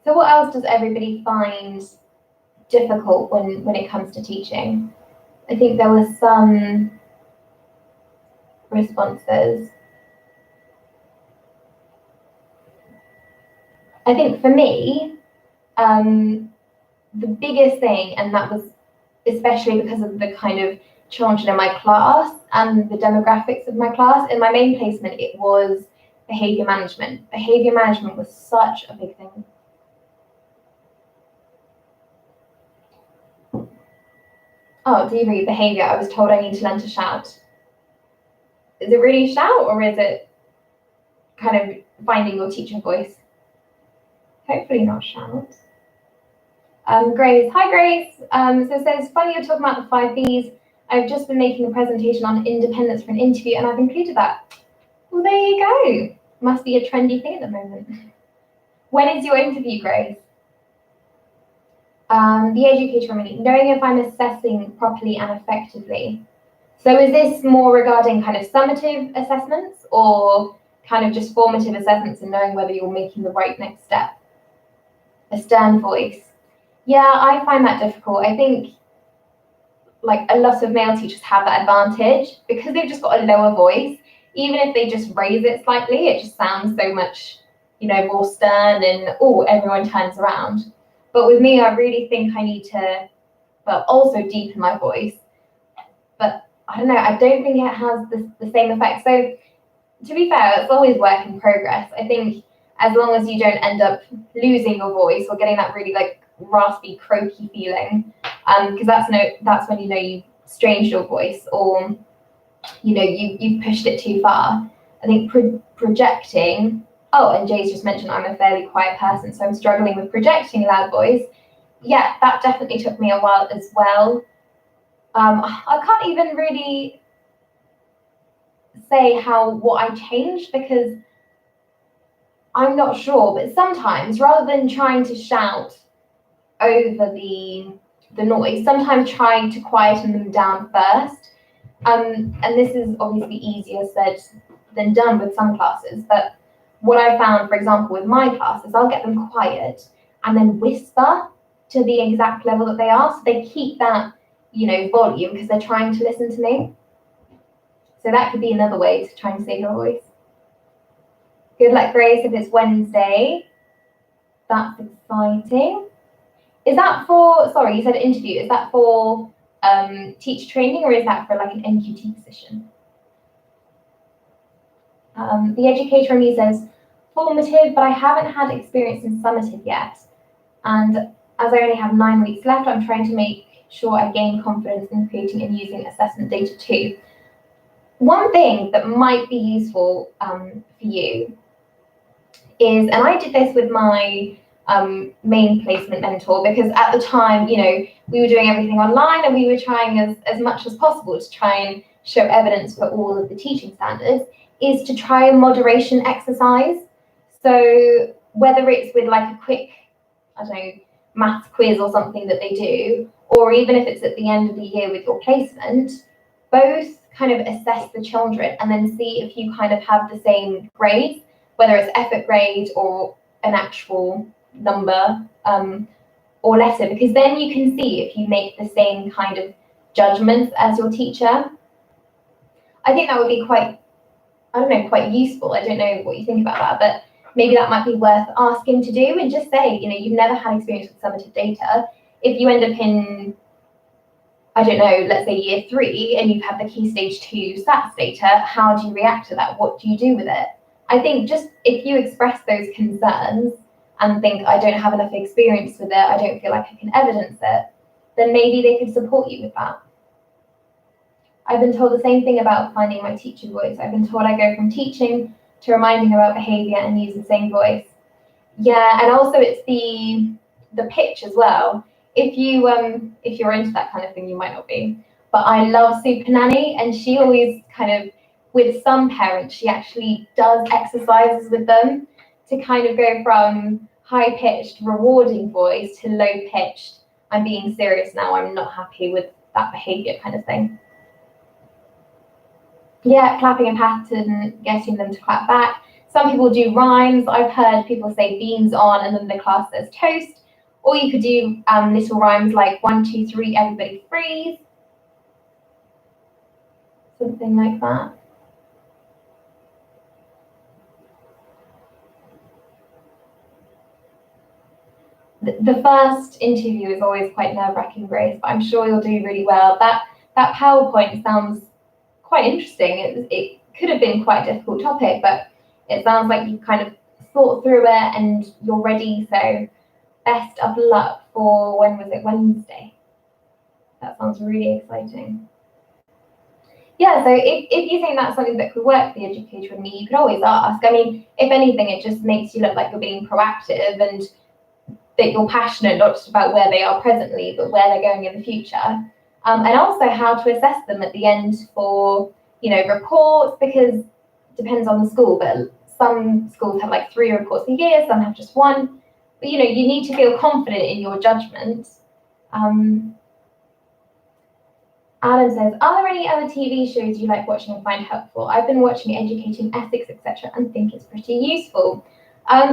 So what else does everybody find difficult when it comes to teaching? I think there were some responses. I think for me, the biggest thing, and that was especially because of the kind of children in my class and the demographics of my class, in my main placement, it was behaviour management. Behaviour management was such a big thing. Oh, do you read behaviour? I was told I need to learn to shout. Is it really shout, or is it kind of finding your teacher voice? Hopefully not shout. Grace, hi Grace. So it says, funny you're talking about the 5Bs. I've just been making a presentation on independence for an interview and I've included that. Well, there you go. Must be a trendy thing at the moment. When is your interview, Grace? The educator remedy, knowing if I'm assessing properly and effectively. So is this more regarding kind of summative assessments or kind of just formative assessments and knowing whether you're making the right next step? A stern voice. Yeah, I find that difficult. I think like a lot of male teachers have that advantage because they've just got a lower voice. Even if they just raise it slightly, it just sounds so much, more stern and everyone turns around. But with me, I really think I need to, also deepen my voice. But I don't know, I don't think it has the same effect. So to be fair, it's always work in progress. I think as long as you don't end up losing your voice or getting that really like raspy, croaky feeling, because that's when you've strained your voice or you've pushed it too far. I think projecting. Oh, and Jay's just mentioned I'm a fairly quiet person, so I'm struggling with projecting a loud voice. Yeah, that definitely took me a while as well. I can't even really say what I changed because I'm not sure, but sometimes rather than trying to shout over the noise, sometimes trying to quieten them down first. And this is obviously easier said than done with some classes, but what I found, for example, with my class is I'll get them quiet and then whisper to the exact level that they are, so they keep that, volume because they're trying to listen to me. So that could be another way to try and save your voice. Good luck, Grace, if it's Wednesday. That's exciting. Is that for, sorry, you said interview, is that for teacher training or is that for like an NQT position? The educator in me says, formative, but I haven't had experience in summative yet. And as I only have 9 weeks left, I'm trying to make sure I gain confidence in creating and using assessment data too. One thing that might be useful for you is, and I did this with my main placement mentor, because at the time, we were doing everything online and we were trying as much as possible to try and show evidence for all of the teaching standards, is to try a moderation exercise. So whether it's with like a quick, maths quiz or something that they do, or even if it's at the end of the year with your placement, both kind of assess the children and then see if you kind of have the same grades, whether it's effort grade or an actual number or letter, because then you can see if you make the same kind of judgments as your teacher. I think that would be quite useful. I don't know what you think about that, but maybe that might be worth asking to do, and just say, you've never had experience with summative data. If you end up in, I don't know, let's say year 3, and you've had the Key Stage 2 stats data, how do you react to that? What do you do with it? I think just if you express those concerns and think, I don't have enough experience with it, I don't feel like I can evidence it, then maybe they could support you with that. I've been told the same thing about finding my teacher voice. I've been told I go from teaching to reminding about behaviour and use the same voice. Yeah, and also it's the pitch as well. If you're into that kind of thing, you might not be. But I love Super Nanny, and she always kind of, with some parents, she actually does exercises with them to kind of go from high-pitched, rewarding voice to low-pitched, I'm being serious now, I'm not happy with that behaviour kind of thing. Yeah, clapping a pattern, getting them to clap back. Some people do rhymes. I've heard people say beans on and then the class says toast. Or you could do little rhymes like 1, 2, 3, everybody freeze. Something like that. The first interview is always quite nerve-wracking, Grace, but I'm sure you'll do really well. That PowerPoint sounds quite interesting. It could have been quite a difficult topic, but it sounds like you've kind of thought through it and you're ready. So best of luck for, when was it, Wednesday? That sounds really exciting. Yeah, so if you think that's something that could work for the educator and me, you could always ask. I mean, if anything, it just makes you look like you're being proactive and that you're passionate, not just about where they are presently, but where they're going in the future. And also how to assess them at the end for, reports, because it depends on the school, but some schools have like 3 reports a year, some have just 1. But, you need to feel confident in your judgment. Alan says, are there any other TV shows you like watching and find helpful? I've been watching Educating Ethics, etc., and think it's pretty useful.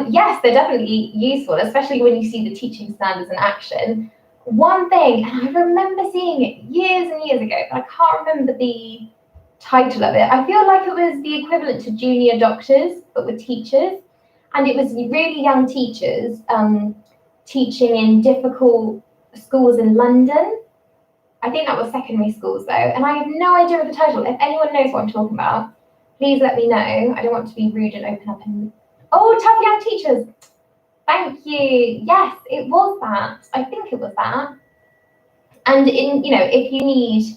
Yes, they're definitely useful, especially when you see the teaching standards in action. One thing, and I remember seeing it years and years ago, but I can't remember the title of it. I feel like it was the equivalent to Junior Doctors, but with teachers. And it was really young teachers teaching in difficult schools in London. I think that was secondary schools though, and I have no idea of the title. If anyone knows what I'm talking about, please let me know. I don't want to be rude and open up and... Oh, Tough Young Teachers. Thank you. Yes, it was that. I think it was that. And if you need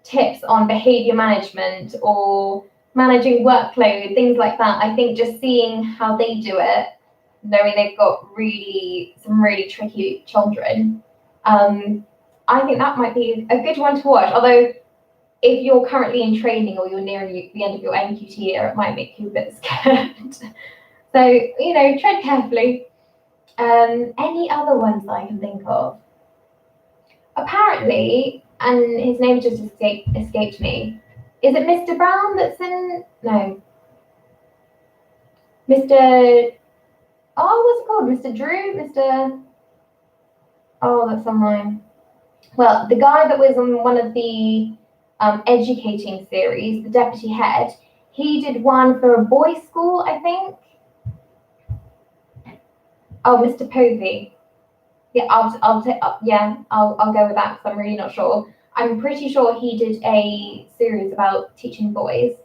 tips on behaviour management or managing workload, things like that, I think just seeing how they do it, knowing they've got some really tricky children, I think that might be a good one to watch. Although, if you're currently in training or you're nearing the end of your NQT year, it might make you a bit scared. So, tread carefully. Any other ones that I can think of? Apparently, and his name just escaped me. Is it Mr. Brown that's in? No. Mr. Oh, what's it called? Mr. Drew? Mr. Oh, that's online. Well, the guy that was on one of the educating series, the deputy head, he did one for a boys' school, I think. Oh, Mr. Povey. Yeah, I'll go with that because I'm really not sure. I'm pretty sure he did a series about teaching boys.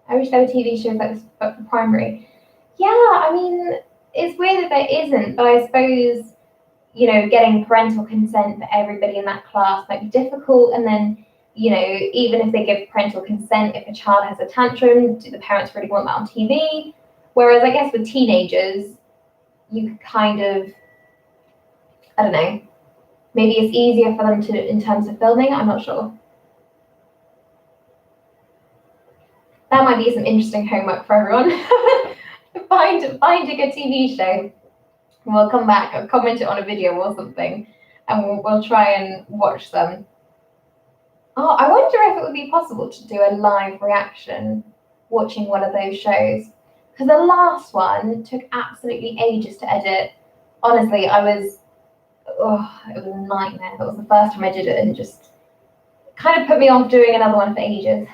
I wish there were TV shows that was for primary. Yeah, I mean, it's weird that there isn't, but I suppose, getting parental consent for everybody in that class might be difficult. And then, even if they give parental consent, if a child has a tantrum, do the parents really want that on TV? Whereas I guess with teenagers, you could kind of, I don't know, maybe it's easier for them to, in terms of filming, I'm not sure. That might be some interesting homework for everyone. Find a good TV show. And we'll come back or comment it on a video or something, and we'll try and watch them. Oh, I wonder if it would be possible to do a live reaction watching one of those shows. because the last one took absolutely ages to edit. Honestly, it was a nightmare. That was the first time I did it, and just kind of put me off doing another one for ages.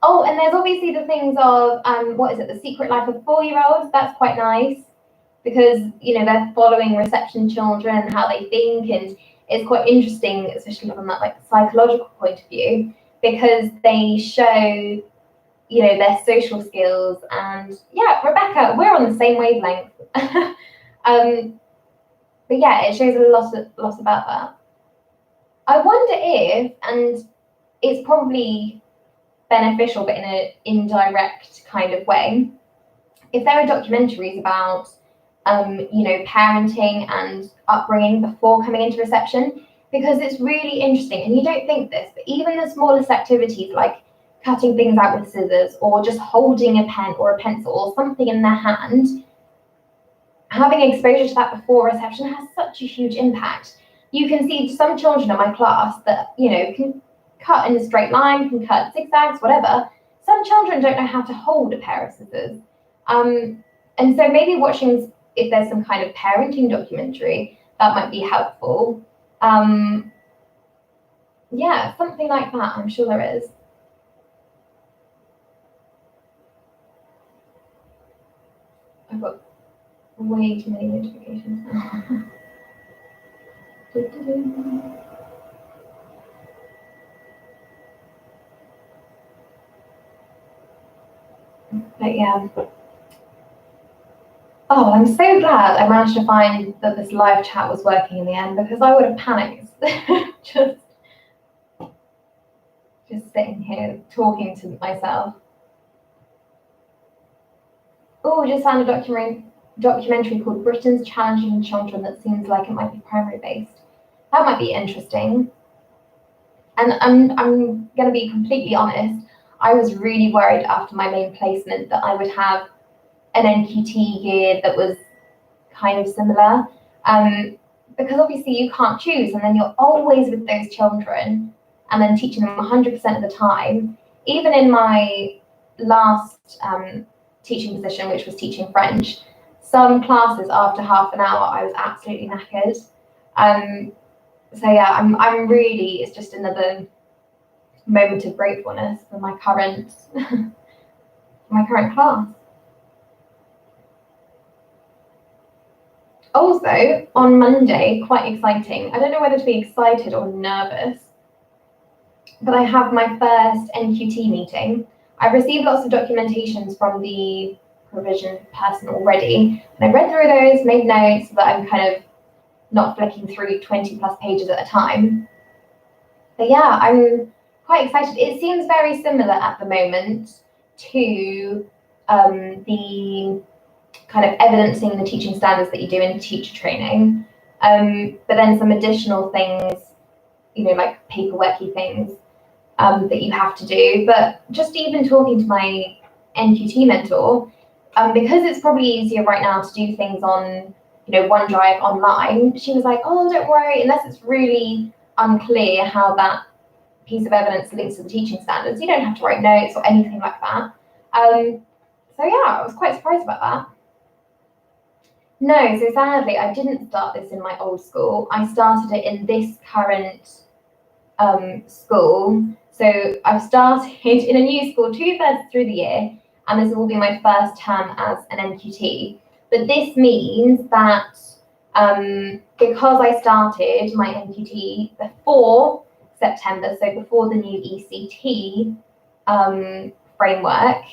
Oh, and there's obviously the things of what is it, The Secret Life of 4-year-olds. That's quite nice because they're following reception children, how they think, and it's quite interesting, especially from that psychological point of view, because they show their social skills. And yeah, Rebecca, we're on the same wavelength. But yeah, it shows a lot about that. I wonder if, and it's probably beneficial, but in an indirect kind of way, if there are documentaries about, parenting and upbringing before coming into reception, because it's really interesting. And you don't think this, but even the smallest activities like cutting things out with scissors or just holding a pen or a pencil or something in their hand, having exposure to that before reception has such a huge impact. You can see some children in my class that, can cut in a straight line, can cut zigzags, whatever. Some children don't know how to hold a pair of scissors. And so maybe watching, if there's some kind of parenting documentary, that might be helpful. Yeah, something like that, I'm sure there is. I've got way too many notifications now. But yeah. Oh, I'm so glad I managed to find that this live chat was working in the end, because I would have panicked just sitting here talking to myself. Oh, just found a documentary called Britain's Challenging Children that seems like it might be primary based. That might be interesting. And I'm going to be completely honest, I was really worried after my main placement that I would have an NQT year that was kind of similar, because obviously you can't choose, and then you're always with those children and then teaching them 100% of the time. Even in my last teaching position, which was teaching French, some classes after half an hour I was absolutely knackered. So yeah, I'm really, it's just another moment of gratefulness for my current class. Also, on Monday, quite exciting. I don't know whether to be excited or nervous, but I have my first NQT meeting. I've received lots of documentations from the provision person already, and I read through those, made notes so that I'm kind of not flicking through 20 plus pages at a time. But yeah, I'm quite excited. It seems very similar at the moment to the kind of evidencing the teaching standards that you do in teacher training, but then some additional things, like paperworky things that you have to do. But just even talking to my NQT mentor, because it's probably easier right now to do things on, OneDrive online, she was like, oh, don't worry, unless it's really unclear how that piece of evidence links to the teaching standards, you don't have to write notes or anything like that. So yeah, I was quite surprised about that. No, so sadly, I didn't start this in my old school. I started it in this current school. So I've started in a new school 2/3 through the year, and this will be my first term as an NQT. But this means that because I started my NQT before September, so before the new ECT framework,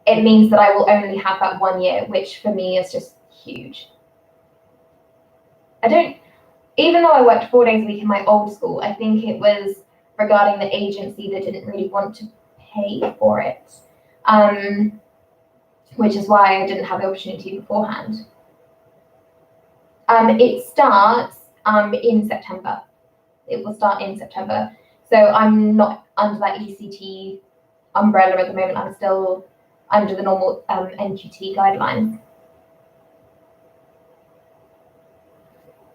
it means that I will only have that 1 year, which for me is just huge. Even though I worked 4 days a week in my old school, I think it was regarding the agency that didn't really want to pay for it, which is why I didn't have the opportunity beforehand. It starts in September. It will start in September. So I'm not under that ECT umbrella at the moment. I'm still under the normal NQT guidelines.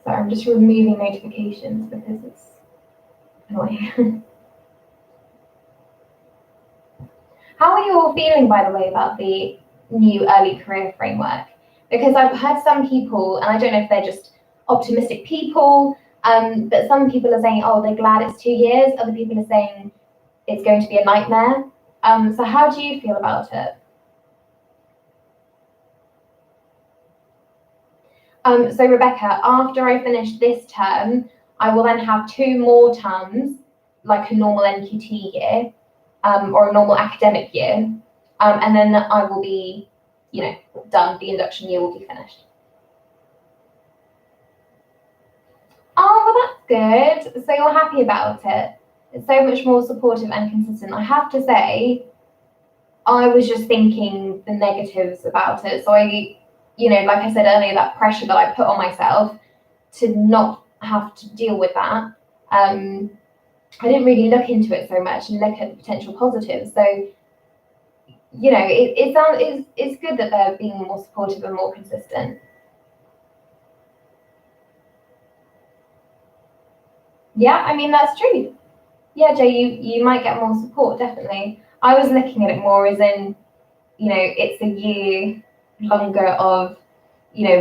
So I'm just removing notifications because it's annoying. How are you all feeling, by the way, about the new early career framework? Because I've heard some people, and I don't know if they're just optimistic people, but some people are saying, oh, they're glad it's 2 years. Other people are saying it's going to be a nightmare. So how do you feel about it? So Rebecca, after I finish this term, I will then have 2 more terms, like a normal NQT year, or a normal academic year, and then I will be, done. The induction year will be finished. Oh, well, that's good. So you're happy about it. It's so much more supportive and consistent. I have to say, I was just thinking the negatives about it. So I, like I said earlier, that pressure that I put on myself to not have to deal with that. I didn't really look into it so much and look at the potential positives. So, it's good that they're being more supportive and more consistent. Yeah, I mean, that's true. Yeah, Jay, you might get more support, definitely. I was looking at it more as in, it's a year longer of,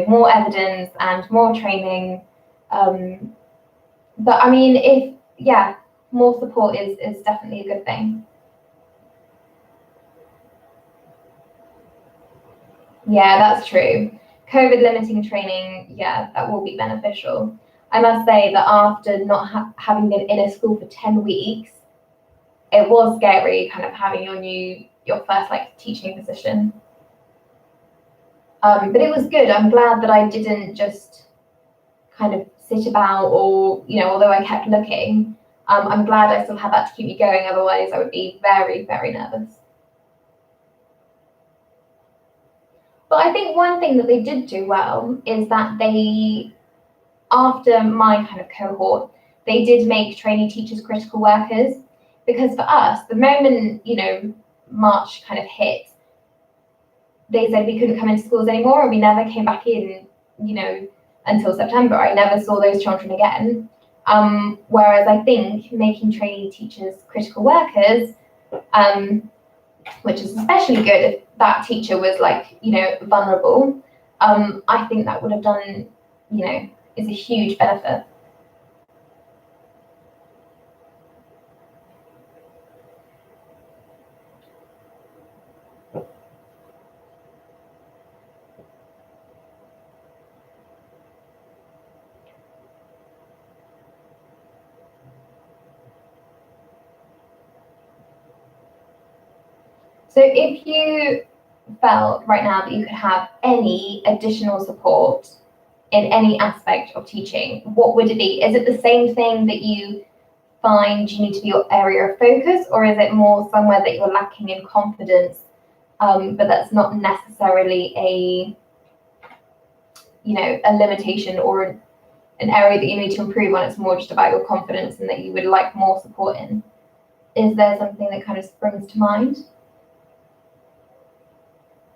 more evidence and more training. But I mean, more support is definitely a good thing. Yeah, that's true. COVID limiting training, yeah, that will be beneficial. I must say that after not having been in a school for 10 weeks, it was scary kind of having your first teaching position. But it was good. I'm glad that I didn't just kind of sit about or, although I kept looking, I'm glad I still had that to keep me going. Otherwise, I would be very, very nervous. But I think one thing that they did do well is that after my kind of cohort, they did make trainee teachers critical workers. Because for us, the moment, March kind of hit, they said we couldn't come into schools anymore, and we never came back in, until September. I never saw those children again. Whereas I think making trainee teachers critical workers, which is especially good if that teacher was vulnerable, I think that would have done, is a huge benefit. So if you felt right now that you could have any additional support in any aspect of teaching, what would it be? Is it the same thing that you find you need to be your area of focus, or is it more somewhere that you're lacking in confidence, but that's not necessarily a limitation or an area that you need to improve on? It's more just about your confidence and that you would like more support in. Is there something that kind of springs to mind?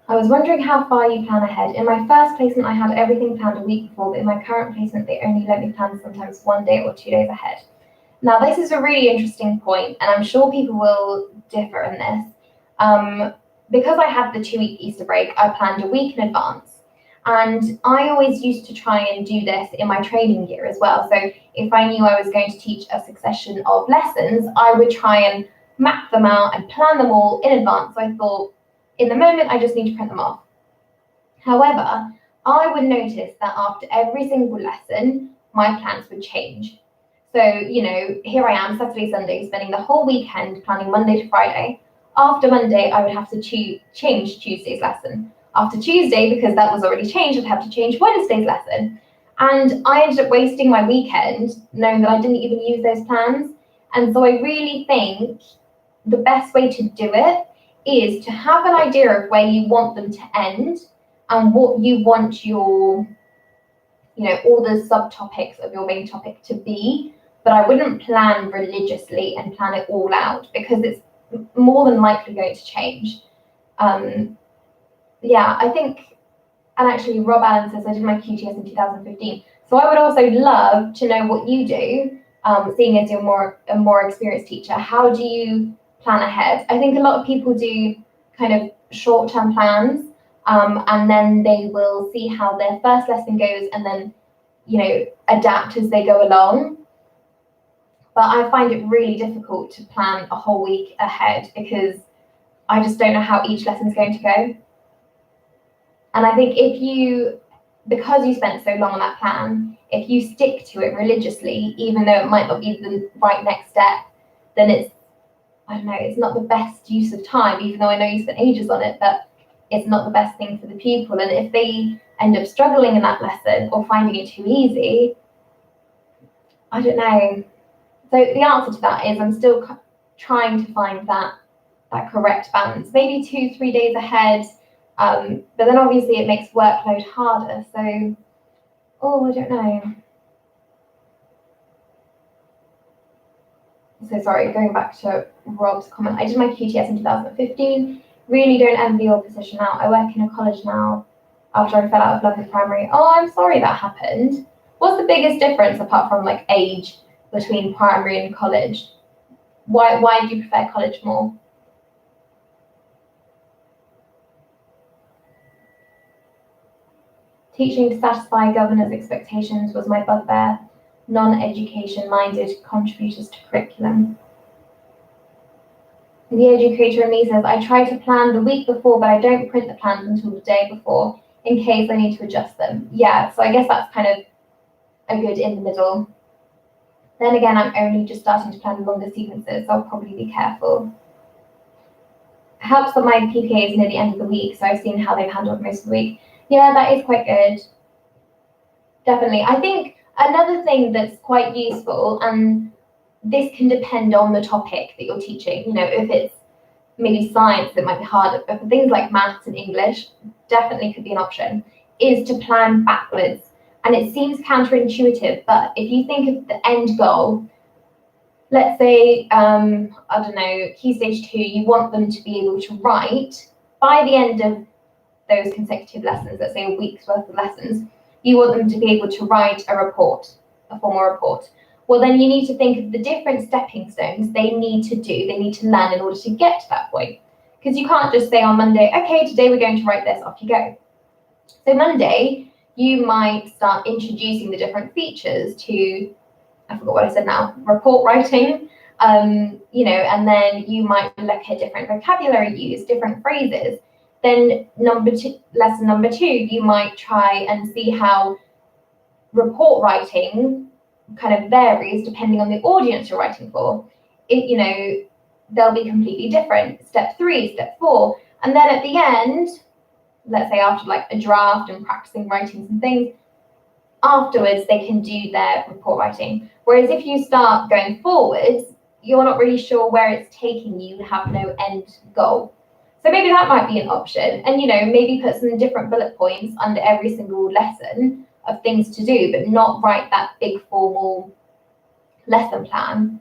I was wondering how far you plan ahead. In my first placement, I had everything planned a week before, but in my current placement, they only let me plan sometimes 1 day or 2 days ahead. Now, this is a really interesting point, and I'm sure people will differ in this. Because I had the 2-week Easter break, I planned a week in advance. And I always used to try and do this in my training year as well. So if I knew I was going to teach a succession of lessons, I would try and map them out and plan them all in advance. So I thought, in the moment, I just need to print them off. However, I would notice that after every single lesson, my plans would change. So, here I am, Saturday, Sunday, spending the whole weekend planning Monday to Friday. After Monday, I would have to change Tuesday's lesson. After Tuesday, because that was already changed, I'd have to change Wednesday's lesson. And I ended up wasting my weekend knowing that I didn't even use those plans. And so I really think the best way to do it is to have an idea of where you want them to end and what you want your, all the subtopics of your main topic to be. But I wouldn't plan religiously and plan it all out, because it's more than likely going to change. I think, and actually Rob Allen says I did my QTS in 2015. So I would also love to know what you do, seeing as you're a more experienced teacher. How do you plan ahead. I think a lot of people do kind of short-term plans, and then they will see how their first lesson goes and then, adapt as they go along. But I find it really difficult to plan a whole week ahead because I just don't know how each lesson is going to go. And I think because you spent so long on that plan, if you stick to it religiously, even though it might not be the right next step, then it's not the best use of time, even though I know you spent ages on it, but it's not the best thing for the pupil. And if they end up struggling in that lesson or finding it too easy, I don't know. So the answer to that is I'm still trying to find that correct balance, maybe 2-3 days ahead, but then obviously it makes workload harder. So, I don't know. So sorry, going back to Rob's comment, I did my QTS in 2015. Really don't envy your position now. I work in a college now after I fell out of love with primary. Oh, I'm sorry that happened. What's the biggest difference apart from like age between primary and college? Why do you prefer college more? Teaching to satisfy governors' expectations was my bugbear. Non-education minded contributors to curriculum. The educator in me says, I try to plan the week before, but I don't print the plans until the day before in case I need to adjust them. Yeah, so I guess that's kind of a good in the middle. Then again, I'm only just starting to plan longer sequences, so I'll probably be careful. It helps that my PPA is near the end of the week, so I've seen how they've handled most of the week. Yeah, that is quite good. Definitely. I think another thing that's quite useful, and this can depend on the topic that you're teaching, if it's maybe science, it might be harder, but for things like maths and English, definitely could be an option, is to plan backwards. And it seems counterintuitive, but if you think of the end goal, let's say, Key Stage 2, you want them to be able to write by the end of those consecutive lessons, let's say a week's worth of lessons, you want them to be able to write a formal report. Well, then you need to think of the different stepping stones they need to learn in order to get to that point. Because you can't just say on Monday, okay, today we're going to write this, off you go. So Monday, you might start introducing the different features to, I forgot what I said now, report writing, and then you might look at different vocabulary used, different phrases. Then lesson number 2, you might try and see how report writing kind of varies depending on the audience you're writing for. They'll be completely different. Step 3, step 4, and then at the end, let's say after like a draft and practicing writing some things, afterwards they can do their report writing. Whereas if you start going forwards, you're not really sure where it's taking you, you have no end goal. So maybe that might be an option, and maybe put some different bullet points under every single lesson of things to do, but not write that big formal lesson plan.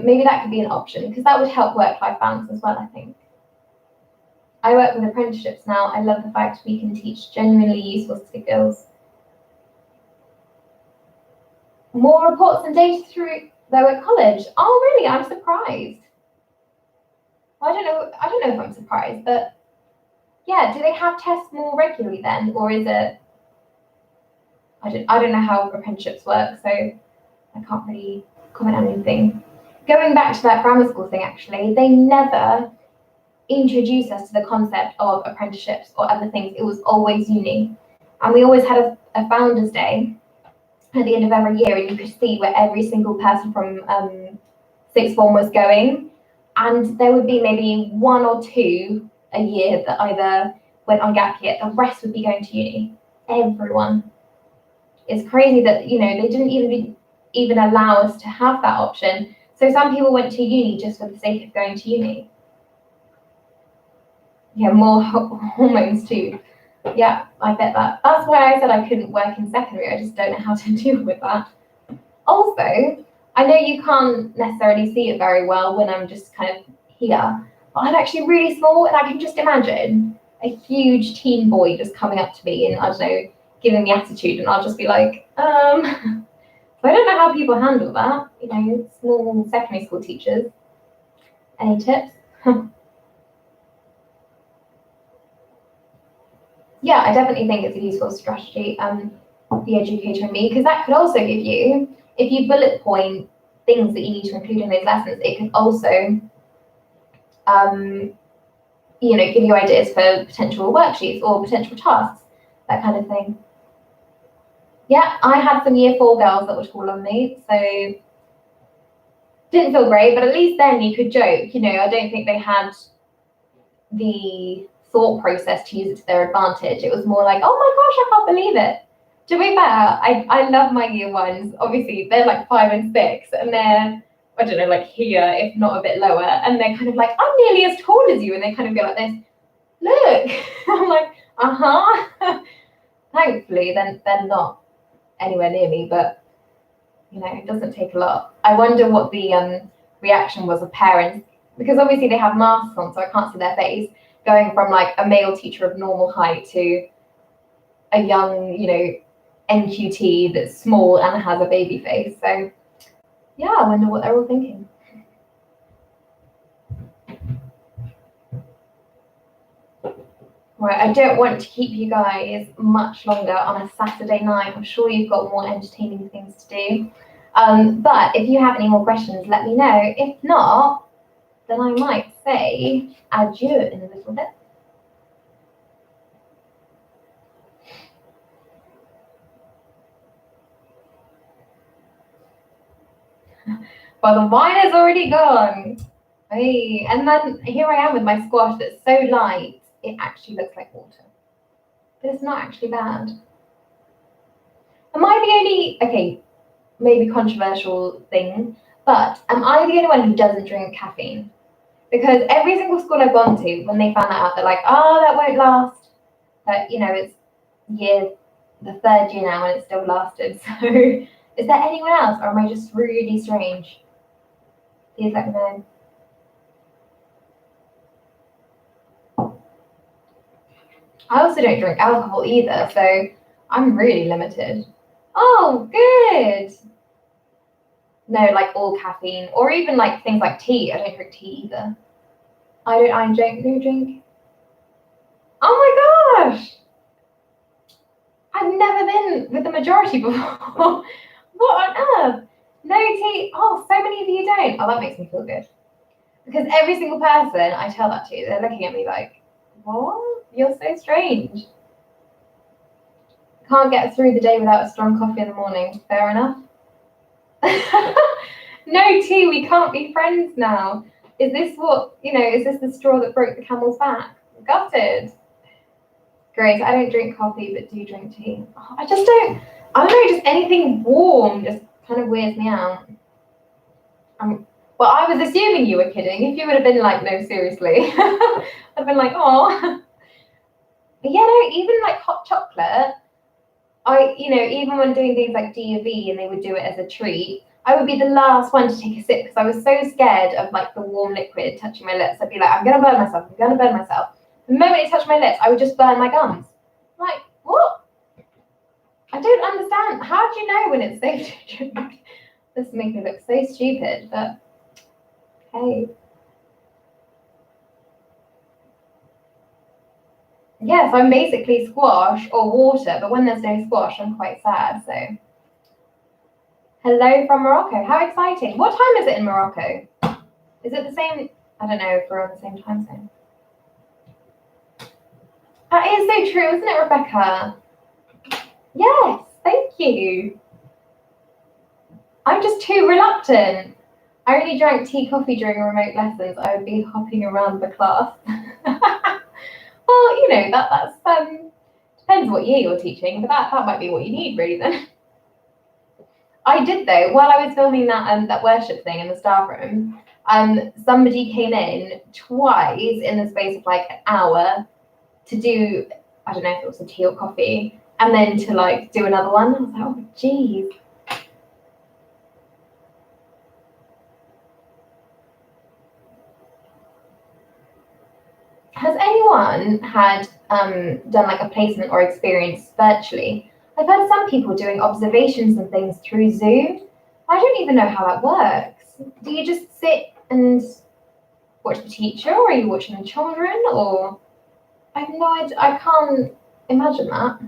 Maybe that could be an option, because that would help work-life balance as well, I think. I work with apprenticeships now. I love the fact we can teach genuinely useful skills. More reports and data through though at college. Oh, really? I'm surprised. Well, I don't know if I'm surprised, but yeah, do they have tests more regularly then, or is it? I don't know how apprenticeships work, so I can't really comment on anything. Going back to that grammar school thing, actually, they never introduced us to the concept of apprenticeships or other things. It was always uni, and we always had a founders day at the end of every year, and you could see where every single person from sixth form was going. And there would be maybe 1 or 2 a year that either went on gap year. The rest would be going to uni. Everyone. It's crazy that they didn't even allow us to have that option. So some people went to uni just for the sake of going to uni. Yeah, more hormones too. Yeah, I bet that. That's why I said I couldn't work in secondary. I just don't know how to deal with that. Also, I know you can't necessarily see it very well when I'm just kind of here, but I'm actually really small, and I can just imagine a huge teen boy just coming up to me and, I don't know, giving me attitude, and I'll just be like, So I don't know how people handle that, small secondary school teachers. Any tips? Yeah, I definitely think it's a useful strategy, the educator in me, because that could also give you, if you bullet point things that you need to include in those lessons, it could also, give you ideas for potential worksheets or potential tasks, that kind of thing. Yeah, I had some year 4 girls that would call on me, so didn't feel great, but at least then you could joke, I don't think they had the thought process to use it to their advantage. It was more like, oh my gosh, I can't believe it. To be fair, I love my year 1s. Obviously, they're like 5 and 6, and they're, I don't know, like here, if not a bit lower, and they're kind of like, I'm nearly as tall as you, and they kind of go like this, look. I'm like, Thankfully, then they're not anywhere near me, but it doesn't take a lot. I wonder what the reaction was of parents, because obviously they have masks on, so I can't see their face, going from like a male teacher of normal height to a young, NQT that's small and has a baby face. So yeah, I wonder what they're all thinking. Right, I don't want to keep you guys much longer on a Saturday night. I'm sure you've got more entertaining things to do. But if you have any more questions, let me know. If not, then I might say adieu in a little bit. Well, the wine is already gone. Hey, and then here I am with my squash that's so light, it actually looks like water. But it's not actually bad. Am I the only, okay, maybe controversial thing, but am I the only one who doesn't drink caffeine? Because every single school I've gone to, when they found that out, they're like, oh, that won't last. But, it's the 3rd year now and it still lasted. So is there anyone else, or am I just really strange? Please let me know. I also don't drink alcohol either, so I'm really limited. Oh, good. No, like all caffeine, or even like things like tea. I don't drink tea either. I don't drink. Oh my gosh! I've never been with the majority before. What on earth? No tea. Oh, so many of you don't. Oh, that makes me feel good. Because every single person I tell that to, they're looking at me like, what? You're so strange. Can't get through the day without a strong coffee in the morning. Fair enough. No tea, we can't be friends now. Is this is this the straw that broke the camel's back? Gutted. Great, I don't drink coffee, but do drink tea. Oh, I don't know, just anything warm just kind of weirds me out. Well, I was assuming you were kidding. If you would have been like, no, seriously, I'd been like, oh. But yeah, no, even like hot chocolate, even when doing things like D&V and they would do it as a treat, I would be the last one to take a sip because I was so scared of like the warm liquid touching my lips. I'd be like, I'm going to burn myself. The moment it touched my lips, I would just burn my gums. I'm like, what? I don't understand. How do you know when it's safe to drink? This makes me look so stupid, but hey. Yes, I'm basically squash or water, but when there's no squash, I'm quite sad, so. Hello from Morocco. How exciting. What time is it in Morocco? Is it the same? I don't know if we're on the same time zone. That is so true, isn't it, Rebecca? Yes, thank you. I'm just too reluctant. I only drank tea coffee during remote lessons. I would be hopping around the class. Well, that's depends what year you're teaching, but that might be what you need really then. I did though, while I was filming that worship thing in the staff room, somebody came in twice in the space of like an hour to do, I don't know if it was a tea or coffee, and then to like do another one. I was like, oh geez. Has anyone had done like a placement or experience virtually? I've heard some people doing observations and things through Zoom. I don't even know how that works. Do you just sit and watch the teacher, or are you watching the children, or I have no idea. I can't imagine that.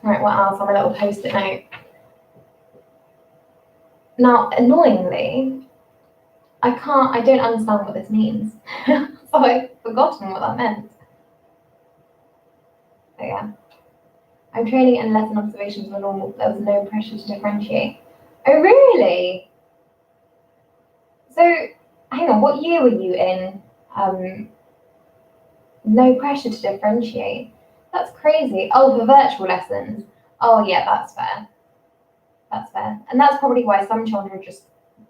Right, what else on my little post-it note? Now, annoyingly, I don't understand what this means. So I've forgotten what that meant. So yeah. I'm training and lesson observations were normal. There was no pressure to differentiate. Oh, really? So, hang on, what year were you in? No pressure to differentiate. That's crazy. Oh, for virtual lessons. Oh, yeah, that's fair. That's fair. And that's probably why some children just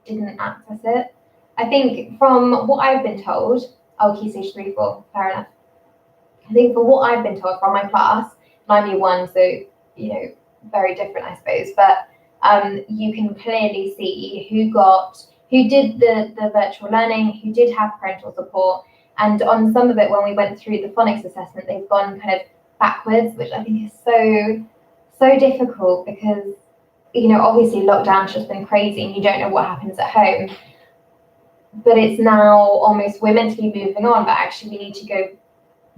didn't access it. I think from what I've been told, Key Stage 3, 4, fair enough. I think from what I've been told from my class, and I'm year 1, so, you know, very different, I suppose, but you can clearly see who did the virtual learning, who did have parental support, and on some of it, when we went through the phonics assessment, they've gone kind of backwards, which I think is so difficult because, you know, obviously lockdown's just been crazy and you don't know what happens at home. But it's now almost, we're meant to be moving on, but actually we need to go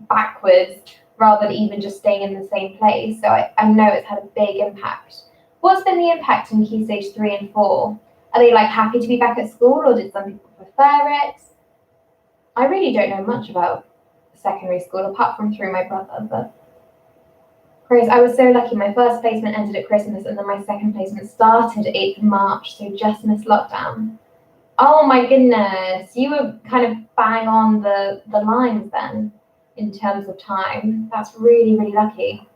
backwards rather than even just staying in the same place. So I know it's had a big impact. What's been the impact in Key Stage 3 and 4? Are they like happy to be back at school, or did some people prefer it? I really don't know much about secondary school apart from through my brother, but Chris, I was so lucky. My first placement ended at Christmas and then my second placement started 8th of March, so just missed lockdown. Oh my goodness, you were kind of bang on the lines then in terms of time. That's really, really lucky.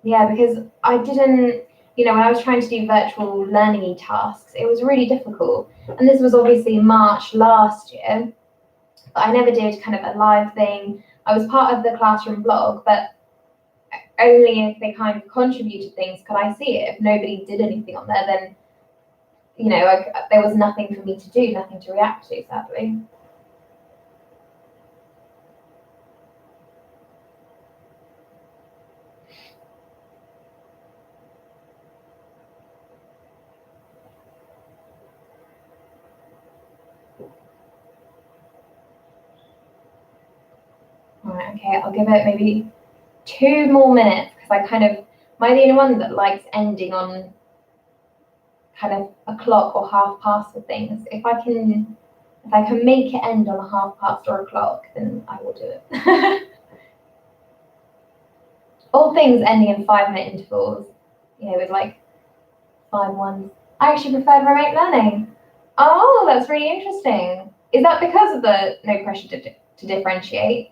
Yeah, because I didn't, you know, when I was trying to do virtual learning tasks, it was really difficult. And this was obviously March last year, but I never did kind of a live thing. I was part of the classroom blog, but only if they kind of contributed things could I see it. If nobody did anything on there, then, you know, there was nothing for me to do, nothing to react to, sadly. Right, okay, I'll give it maybe 2 more minutes because am I the only one that likes ending on kind of a clock or half past for things? If I can make it end on a half past or a clock, then I will do it. All things ending in 5-minute intervals, you know, with like 5 ones. I actually preferred remote learning. Oh, that's really interesting. Is that because of the no pressure to differentiate?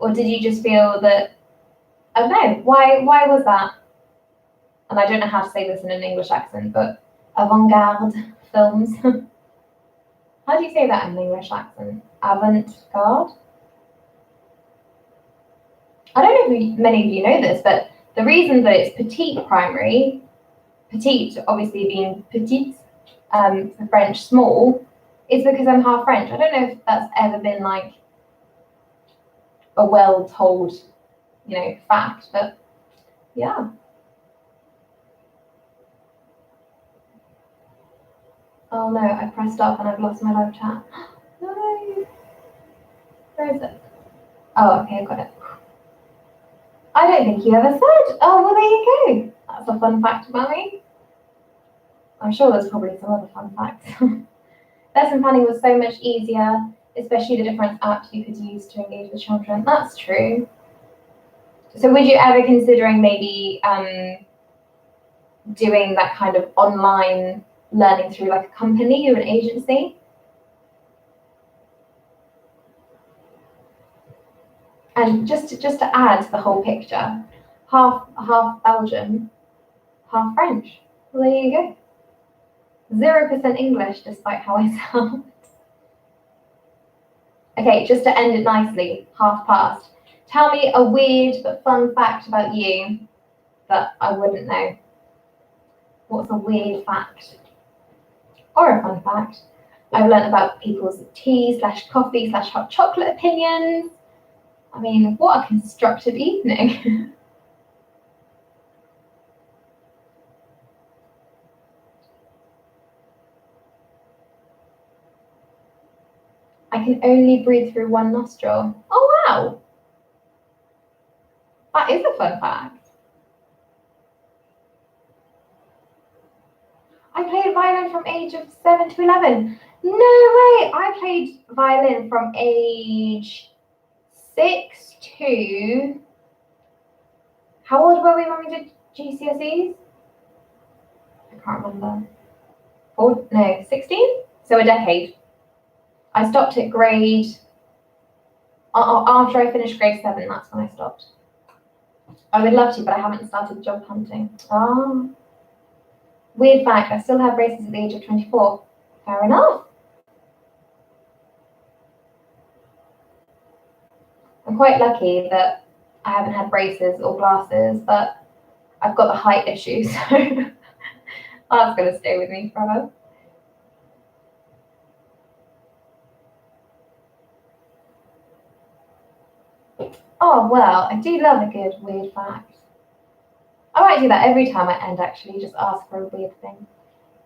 Or did you just feel that, I don't know, why was that? And I don't know how to say this in an English accent, but avant-garde films. How do you say that in an English accent? Avant-garde? I don't know if many of you know this, but the reason that it's Petite Primary, petite obviously being petite, for French small, is because I'm half French. I don't know if that's ever been like a well-told, you know, fact, but yeah. Oh no, I pressed off and I've lost my live chat. No. Where is it? Oh, okay, I got it. I don't think you ever said. Oh, well, there you go. That's a fun fact about me. I'm sure there's probably some other fun facts. Lesson planning was so much easier, especially the different apps you could use to engage with children. That's true. So would you ever considering maybe doing that kind of online learning through like a company or an agency? And just to add to the whole picture, half Belgian, half French. Well, there you go. 0% English, despite how I sound. Okay, just to end it nicely, half past. Tell me a weird but fun fact about you that I wouldn't know. What's a weird fact? or a fun fact. I've learned about people's tea/coffee/hot chocolate opinions. I mean, what a constructive evening. I can only breathe through one nostril. Oh, wow. That is a fun fact. I played violin from age of 7 to 11. No way. I played violin from age 6 to... How old were we when we did GCSEs? I can't remember. 16? So a decade. I stopped at grade... After I finished grade 7, that's when I stopped. I would love to, but I haven't started job hunting. Oh. Weird fact, I still have braces at the age of 24. Fair enough. I'm quite lucky that I haven't had braces or glasses, but I've got the height issue, so that's going to stay with me forever. Oh, well, I do love a good weird fact. I might do that every time I end, actually, just ask for a weird thing.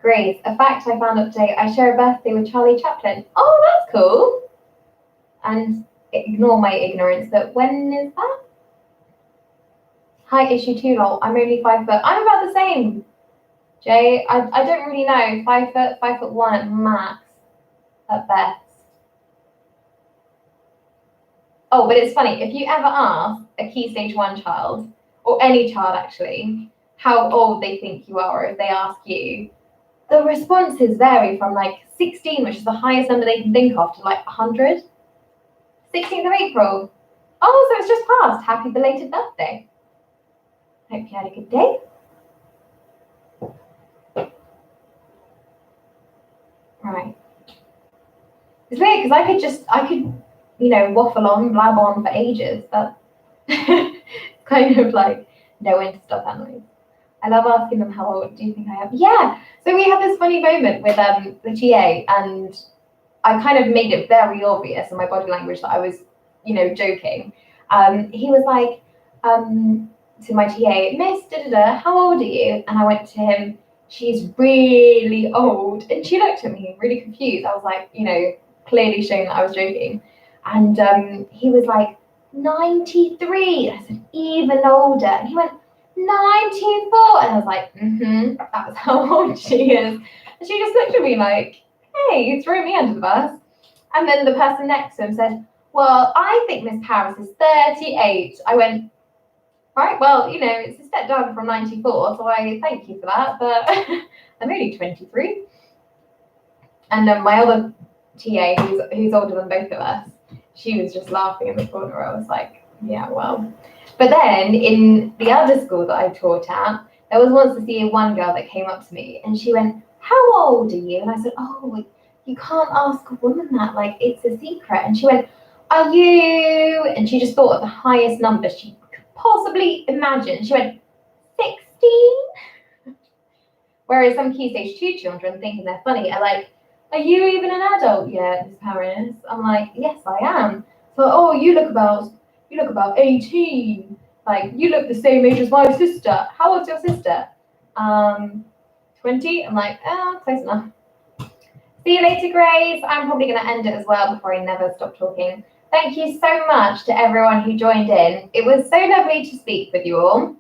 Grace, a fact I found up today, I share a birthday with Charlie Chaplin. Oh, that's cool. And ignore my ignorance, but when is that? Height issue too, lol. I'm only 5 foot. I'm about the same. Jay, I don't really know. 5 foot, 5'1" at max, at best. Oh, but it's funny, if you ever ask a Key Stage 1 child, or any child actually, how old they think you are, or if they ask you, the responses vary from like 16, which is the highest number they can think of, to like 100. 16th of April. Oh, so it's just passed. Happy belated birthday. Hope you had a good day. Right. It's weird because I could, you know, waffle on, blab on for ages, but kind of like know when to stop anyways. I love asking them, how old do you think I am? Yeah. So we had this funny moment with the TA, and I kind of made it very obvious in my body language that I was, you know, joking. He was like, to my TA, Miss da-da-da, how old are you? And I went to him, she's really old. And she looked at me really confused. I was like, you know, clearly showing that I was joking. And he was like, 93. And I said, even older. And he went, 94. And I was like, that's how old she is. And she just looked at me like, hey, you threw me under the bus. And then the person next to him said, well, I think Miss Paris is 38. I went, right, well, you know, it's a step down from 94, so I thank you for that, but I'm only 23. And my other TA, who's older than both of us, she was just laughing in the corner. I was like, yeah, well. But then in the other school that I taught at, there was once a year one girl that came up to me and she went, how old are you? And I said, oh, you can't ask a woman that, like, it's a secret. And she went, are you? And she just thought of the highest number she could possibly imagine. She went, 16? Whereas some Key Stage 2 children, thinking they're funny, are like, are you even an adult yet, Miss Paris? I'm like, yes, I am. So, oh, you look about 18. Like, you look the same age as my sister. How old's your sister? 20. I'm like, oh, close enough. See you later, Grace. I'm probably going to end it as well before I never stop talking. Thank you so much to everyone who joined in. It was so lovely to speak with you all.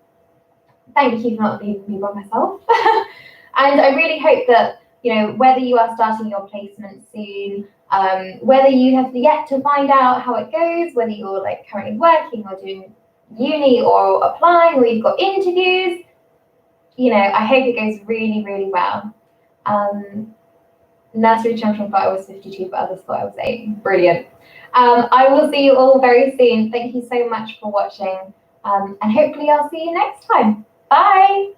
Thank you for not leaving me by myself. And I really hope that, you know, whether you are starting your placement soon, whether you have yet to find out how it goes, whether you're like currently working or doing uni or applying or you've got interviews, you know, I hope it goes really, really well. Nursery champion thought I was 52, but others thought I was 8. Brilliant. I will see you all very soon. Thank you so much for watching. And hopefully I'll see you next time. Bye.